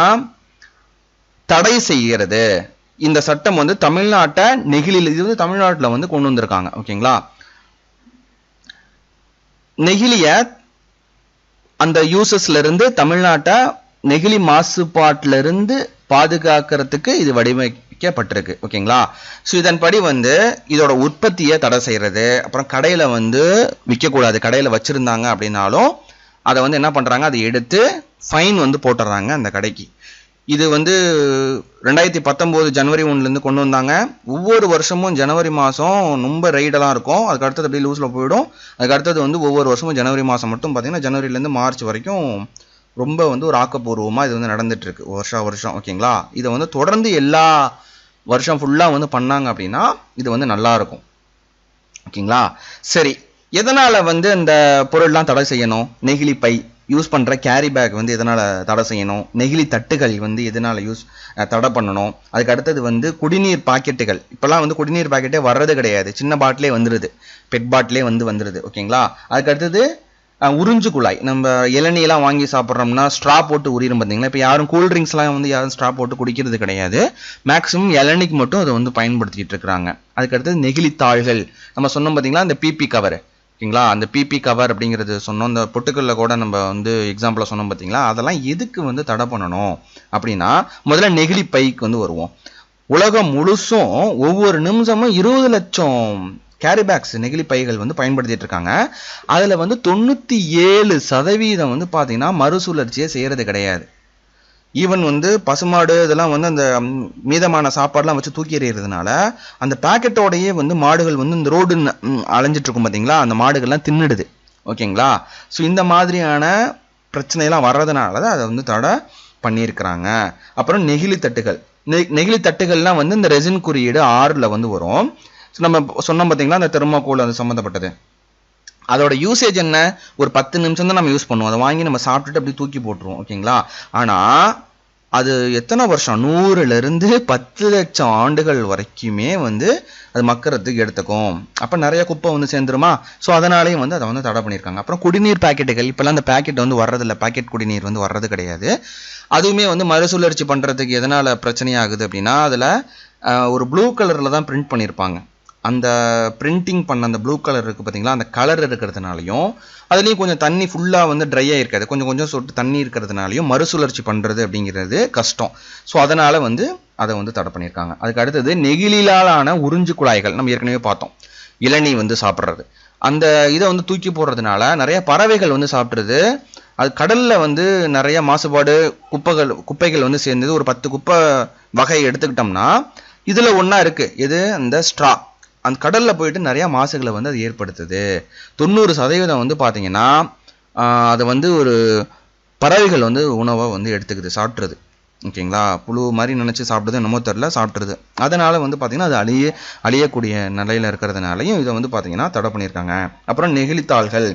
தடை செய்கிறது. இந்த சட்டம் வந்து தமிழ்நாட்டை நெகிழியில், இது வந்து தமிழ்நாட்டில் வந்து கொண்டு வந்திருக்காங்க. ஓகேங்களா, நெகிழிய அந்த யூசஸ்ல இருந்து தமிழ்நாட்டை நெகிழி மாசுபாட்டில இருந்து பாதுகாக்கிறதுக்கு இது வடிவமைக்கப்பட்டிருக்கு. ஓகேங்களா, ஸோ இதன்படி வந்து இதோட உற்பத்தியை தடை செய்யறது, அப்புறம் கடையில வந்து விற்கக்கூடாது, கடையில வச்சிருந்தாங்க அப்படின்னாலும் அதை வந்து என்ன பண்றாங்க, அதை எடுத்து ஃபைன் வந்து போட்டுறாங்க அந்த கடைக்கு. இது வந்து 2019 ஜனவரி 1 கொண்டு வந்தாங்க. ஒவ்வொரு வருஷமும் ஜனவரி மாதம் ரொம்ப ரைடெல்லாம் இருக்கும், அதுக்கு அடுத்தது அப்படியே லூஸில் போயிடும். அதுக்கு அடுத்தது வந்து ஒவ்வொரு வருஷமும் ஜனவரி மாதம் மட்டும் பார்த்தீங்கன்னா ஜனவரிலேருந்து மார்ச் வரைக்கும் ரொம்ப வந்து ஒரு ஆக்கப்பூர்வமாக இது வந்து நடந்துட்டு இருக்கு வருஷம். ஓகேங்களா, இதை வந்து தொடர்ந்து எல்லா வருஷம் ஃபுல்லாக வந்து பண்ணாங்க அப்படின்னா இது வந்து நல்லா இருக்கும். ஓகேங்களா, சரி, எதனால் வந்து இந்த பொருள்லாம் தடை செய்யணும், நெகிழி பை யூஸ் பண்ணுற கேரி பேக் வந்து எதனால் தடை செய்யணும், நெகிழி தட்டுகள் வந்து எதனால் தடை பண்ணணும், அதுக்கு அடுத்தது வந்து குடிநீர் பாக்கெட்டுகள். இப்போல்லாம் வந்து குடிநீர் பாக்கெட்டே வர்றது கிடையாது, சின்ன பாட்டிலே வந்துடுது, பெட் பாட்டிலே வந்துடுது. ஓகேங்களா, அதுக்கு அடுத்தது உறிஞ்சு குழாய். நம்ம இளநீலாம் வாங்கி சாப்பிட்றோம்னா ஸ்ட்ரா போட்டு உரியும் பார்த்தீங்களா, இப்போ யாரும் கூல்ட்ரிங்க்ஸ்லாம் வந்து யாரும் ஸ்ட்ரா போட்டு குடிக்கிறது கிடையாது, மேக்ஸிமம் இளநிக்கு மட்டும் அதை வந்து பயன்படுத்திட்டு இருக்கிறாங்க. அதுக்கு அடுத்தது நெகிழி தாள்கள், நம்ம சொன்னோம் பார்த்தீங்களா, அந்த பிபி கவர். ஓகேங்களா, அந்த பிபி கவர் அப்படிங்கிறது சொன்னோம், இந்த பொட்டுக்கல்ல கூட நம்ம வந்து எக்ஸாம்பிளாக சொன்னோம் பார்த்தீங்களா, அதெல்லாம் எதுக்கு வந்து தடை பண்ணணும் அப்படின்னா, முதல்ல நெகிழி பைக்கு வந்து வருவோம். உலகம் முழுசும் ஒவ்வொரு நிமிஷமும் 20 லட்சம் கேரி பேக்ஸ், நெகிழி பைகள் வந்து பயன்படுத்திட்டு இருக்காங்க. அதில் வந்து 97% வந்து பார்த்தீங்கன்னா மறுசுழற்சியை செய்யறது கிடையாது. ஈவன் வந்து பசுமாடு இதெல்லாம் வந்து அந்த மீதமான சாப்பாடுலாம் வச்சு தூக்கி எறிகிறதுனால அந்த பேக்கெட்டோடையே வந்து மாடுகள் வந்து இந்த ரோடு அலைஞ்சிட்டு இருக்கும் பார்த்தீங்களா, அந்த மாடுகள்லாம் தின்னுடுது. ஓகேங்களா, ஸோ இந்த மாதிரியான பிரச்சனைலாம் வர்றதுனால தான் அதை வந்து தடை பண்ணியிருக்கிறாங்க. அப்புறம் நெகிழி தட்டுகள், நெகிழி தட்டுகள்லாம் வந்து இந்த ரெசின் குறியீடு 6 வந்து வரும். ஸோ நம்ம சொன்னோம் பார்த்தீங்களா, அந்த தெர்மாக்கோல் அது சம்மந்தப்பட்டது. அதோட யூசேஜ் என்ன, ஒரு 10 நிமிஷம் தான் நம்ம யூஸ் பண்ணுவோம், அதை வாங்கி நம்ம சாப்பிட்டுட்டு அப்படி தூக்கி போட்டுருவோம். ஓகேங்களா, ஆனால் அது எத்தனை வருஷம், 100லிருந்து 10 லட்சம் ஆண்டுகள் வரைக்குமே வந்து அது மக்கறதுக்கு எடுத்துக்கும். அப்போ நிறைய குப்பை வந்து சேர்ந்துருமா, ஸோ அதனாலேயும் வந்து அதை வந்து தடை பண்ணியிருக்காங்க. அப்புறம் குடிநீர் பாக்கெட்டுகள், இப்போல்லாம் அந்த பேக்கெட் வந்து வர்றதில்லை, பேக்கெட் குடிநீர் வந்து வர்றது கிடையாது. அதுவுமே வந்து மறுசுழற்சி பண்ணுறதுக்கு எதனால் பிரச்சனையாகுது அப்படின்னா, அதில் ஒரு ப்ளூ கலரில் தான் பிரிண்ட் பண்ணியிருப்பாங்க. அந்த பிரிண்டிங் பண்ண அந்த ப்ளூ கலர் இருக்குது பார்த்தீங்களா, அந்த கலர் இருக்கிறதுனாலையும் அதுலேயும் கொஞ்சம் தண்ணி ஃபுல்லாக வந்து ட்ரையாக இருக்காது, கொஞ்சம் கொஞ்சம் சொட்டு தண்ணி இருக்கிறதுனாலையும் மறுசுழற்சி பண்ணுறது அப்படிங்கிறது கஷ்டம். ஸோ அதனால் வந்து அதை வந்து தடை பண்ணியிருக்காங்க. அதுக்கு அடுத்தது நெகிழிலான உறிஞ்சு குழாய்கள், நம்ம ஏற்கனவே பார்த்தோம், இளநீ வந்து சாப்பிட்றது, அந்த இதை வந்து தூக்கி போடுறதுனால நிறைய பறவைகள் வந்து சாப்பிட்றது. அது கடலில் வந்து நிறைய மாசுபாடு, குப்பைகள் வந்து சேர்ந்தது. ஒரு 10 குப்பை வகை எடுத்துக்கிட்டோம்னா இதில் ஒன்றா இருக்குது, எது, அந்த ஸ்ட்ரா. அந்த கடலில் போயிட்டு நிறையா மாசுகளை வந்து அது ஏற்படுத்துது. 90% வந்து பார்த்தீங்கன்னா அதை வந்து ஒரு பறவைகள் வந்து உணவை வந்து எடுத்துக்குது, சாப்பிட்றது. ஓகேங்களா, புழு மாதிரி நினச்சி சாப்பிட்றது என்னமோ தெரில, சாப்பிட்றது. அதனால் வந்து பார்த்தீங்கன்னா அது அழியக்கூடிய நிலையில் இருக்கிறதுனாலையும் இதை வந்து பார்த்தீங்கன்னா தடை பண்ணியிருக்காங்க. அப்புறம் நெகிழித்தாள்கள்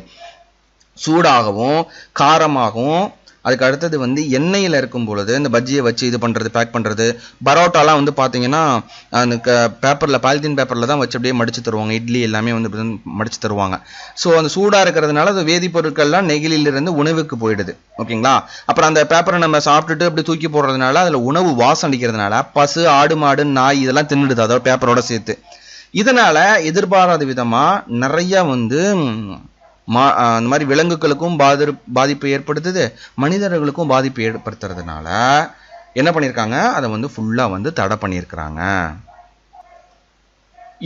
சூடாகவும் காரமாகவும் அதுக்கு அடுத்தது வந்து எண்ணெயில் இருக்கும் பொழுது இந்த பஜ்ஜியை வச்சு இது பண்ணுறது, பேக் பண்ணுறது. பரோட்டாலாம் வந்து பார்த்தீங்கன்னா அந்த பேப்பரில், பாலித்தீன் பேப்பரில் தான் வச்சு அப்படியே மடித்து தருவாங்க. இட்லி எல்லாமே வந்து மடித்து தருவாங்க. ஸோ அந்த சூடாக இருக்கிறதுனால அது வேதிப்பொருட்கள்லாம் நெகிழிலிருந்து உணவுக்கு போயிடுது. ஓகேங்களா? அப்புறம் அந்த பேப்பரை நம்ம சாப்பிட்டுட்டு அப்படி தூக்கி போடுறதுனால அதில் உணவு வாசம் அடிக்கிறதுனால பசு, ஆடு, மாடு, நாய் இதெல்லாம் தின்னுடுது அதோட பேப்பரோட சேர்த்து. இதனால எதிர்பாராத விதமா நிறைய வந்து அந்த மாதிரி விலங்குகளுக்கும் பாதிப்பு ஏற்படுத்துது, மனிதர்களுக்கும் பாதிப்பு ஏற்படுத்துறதுனால என்ன பண்ணியிருக்காங்க, அதை வந்து ஃபுல்லா வந்து தடை பண்ணியிருக்கிறாங்க.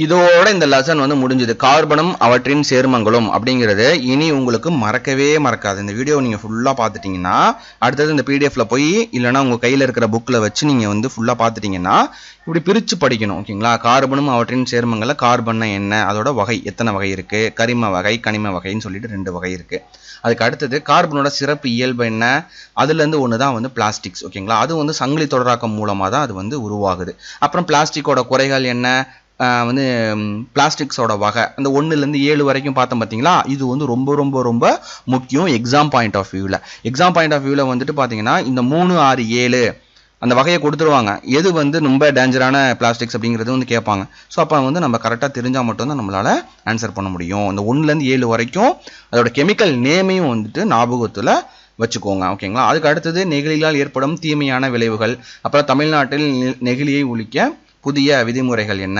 இதோட இந்த லெசன் வந்து முடிஞ்சது. கார்பனும் அவற்றின் சேர்மங்களும் அப்படிங்கிறது இனி உங்களுக்கு மறக்கவே மறக்காது. இந்த வீடியோ நீங்க ஃபுல்லா பார்த்துட்டீங்கன்னா அடுத்தது இந்த பிடிஎஃப்ல போய் இல்லைன்னா உங்க கையில இருக்கிற புக்ல வச்சு நீங்க வந்து ஃபுல்லா பார்த்துட்டீங்கன்னா இப்படி பிரிச்சு படிக்கணும். ஓகேங்களா? கார்பனும் அவற்றின் சேர்மங்கள்ல கார்பன்னா என்ன, அதோட வகை எத்தனை வகை இருக்கு, கரிம வகை, கனிம வகைன்னு சொல்லிட்டு 2 வகை இருக்கு. அதுக்கு அடுத்தது கார்பனோட சிறப்பு இயல்பு என்ன, அதுல இருந்து ஒண்ணுதான் வந்து பிளாஸ்டிக்ஸ். ஓகேங்களா? அது வந்து சங்கிலி தொடராக்கம் மூலமா தான் அது வந்து உருவாகுது. அப்புறம் பிளாஸ்டிக்கோட குறைகள் என்ன, வந்து பிளாஸ்டிக்ஸோட வகை அந்த 1லேருந்து 7 வரைக்கும் பார்த்தோம் பார்த்தீங்களா? இது வந்து ரொம்ப ரொம்ப ரொம்ப முக்கியம் எக்ஸாம் பாயிண்ட் ஆஃப் வியூவில். எக்ஸாம் பாயிண்ட் ஆஃப் வியூவில் வந்துட்டு பார்த்தீங்கன்னா இந்த 3, 6, 7 அந்த வகையை கொடுத்துருவாங்க. எது வந்து ரொம்ப டேஞ்சரான பிளாஸ்டிக்ஸ் அப்படிங்கிறது வந்து கேட்பாங்க. ஸோ அப்போ வந்து நம்ம கரெக்டாக தெரிஞ்சால் மட்டும்தான் நம்மளால் ஆன்சர் பண்ண முடியும். இந்த 1லேருந்து 7 வரைக்கும் அதோட கெமிக்கல் நேமையும் வந்துட்டு ஞாபகத்தில் வச்சுக்கோங்க. ஓகேங்களா? அதுக்கு அடுத்தது நெகிழியால் ஏற்படும் தீமையான விளைவுகள், அப்புறம் தமிழ்நாட்டில் நெகிழியை ஒழிக்க புதிய விதிமுறைகள் என்ன.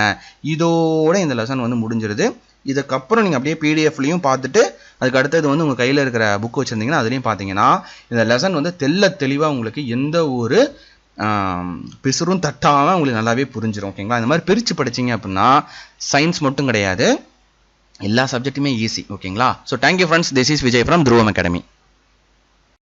இதோட இந்த லெசன் வந்து முடிஞ்சிருது. இதுக்கப்புறம் நீங்கள் அப்படியே பிடிஎஃப்லையும் பார்த்துட்டு அதுக்கு அடுத்தது வந்து உங்கள் கையில் இருக்கிற புக் வச்சுருந்தீங்கன்னா அதுலேயும் பார்த்தீங்கன்னா இந்த லெசன் வந்து தெளிவாக உங்களுக்கு எந்த ஒரு பிசுறும் தட்டாமல் உங்களுக்கு நல்லாவே புரிஞ்சிடும். ஓகேங்களா? இந்த மாதிரி பிரித்து படிச்சிங்க அப்படின்னா சயின்ஸ் மட்டும் கிடையாது, எல்லா சப்ஜெக்ட்டுமே ஈஸி. ஓகேங்களா? So thank you friends, this is Vijay from துருவம் அகாடமி.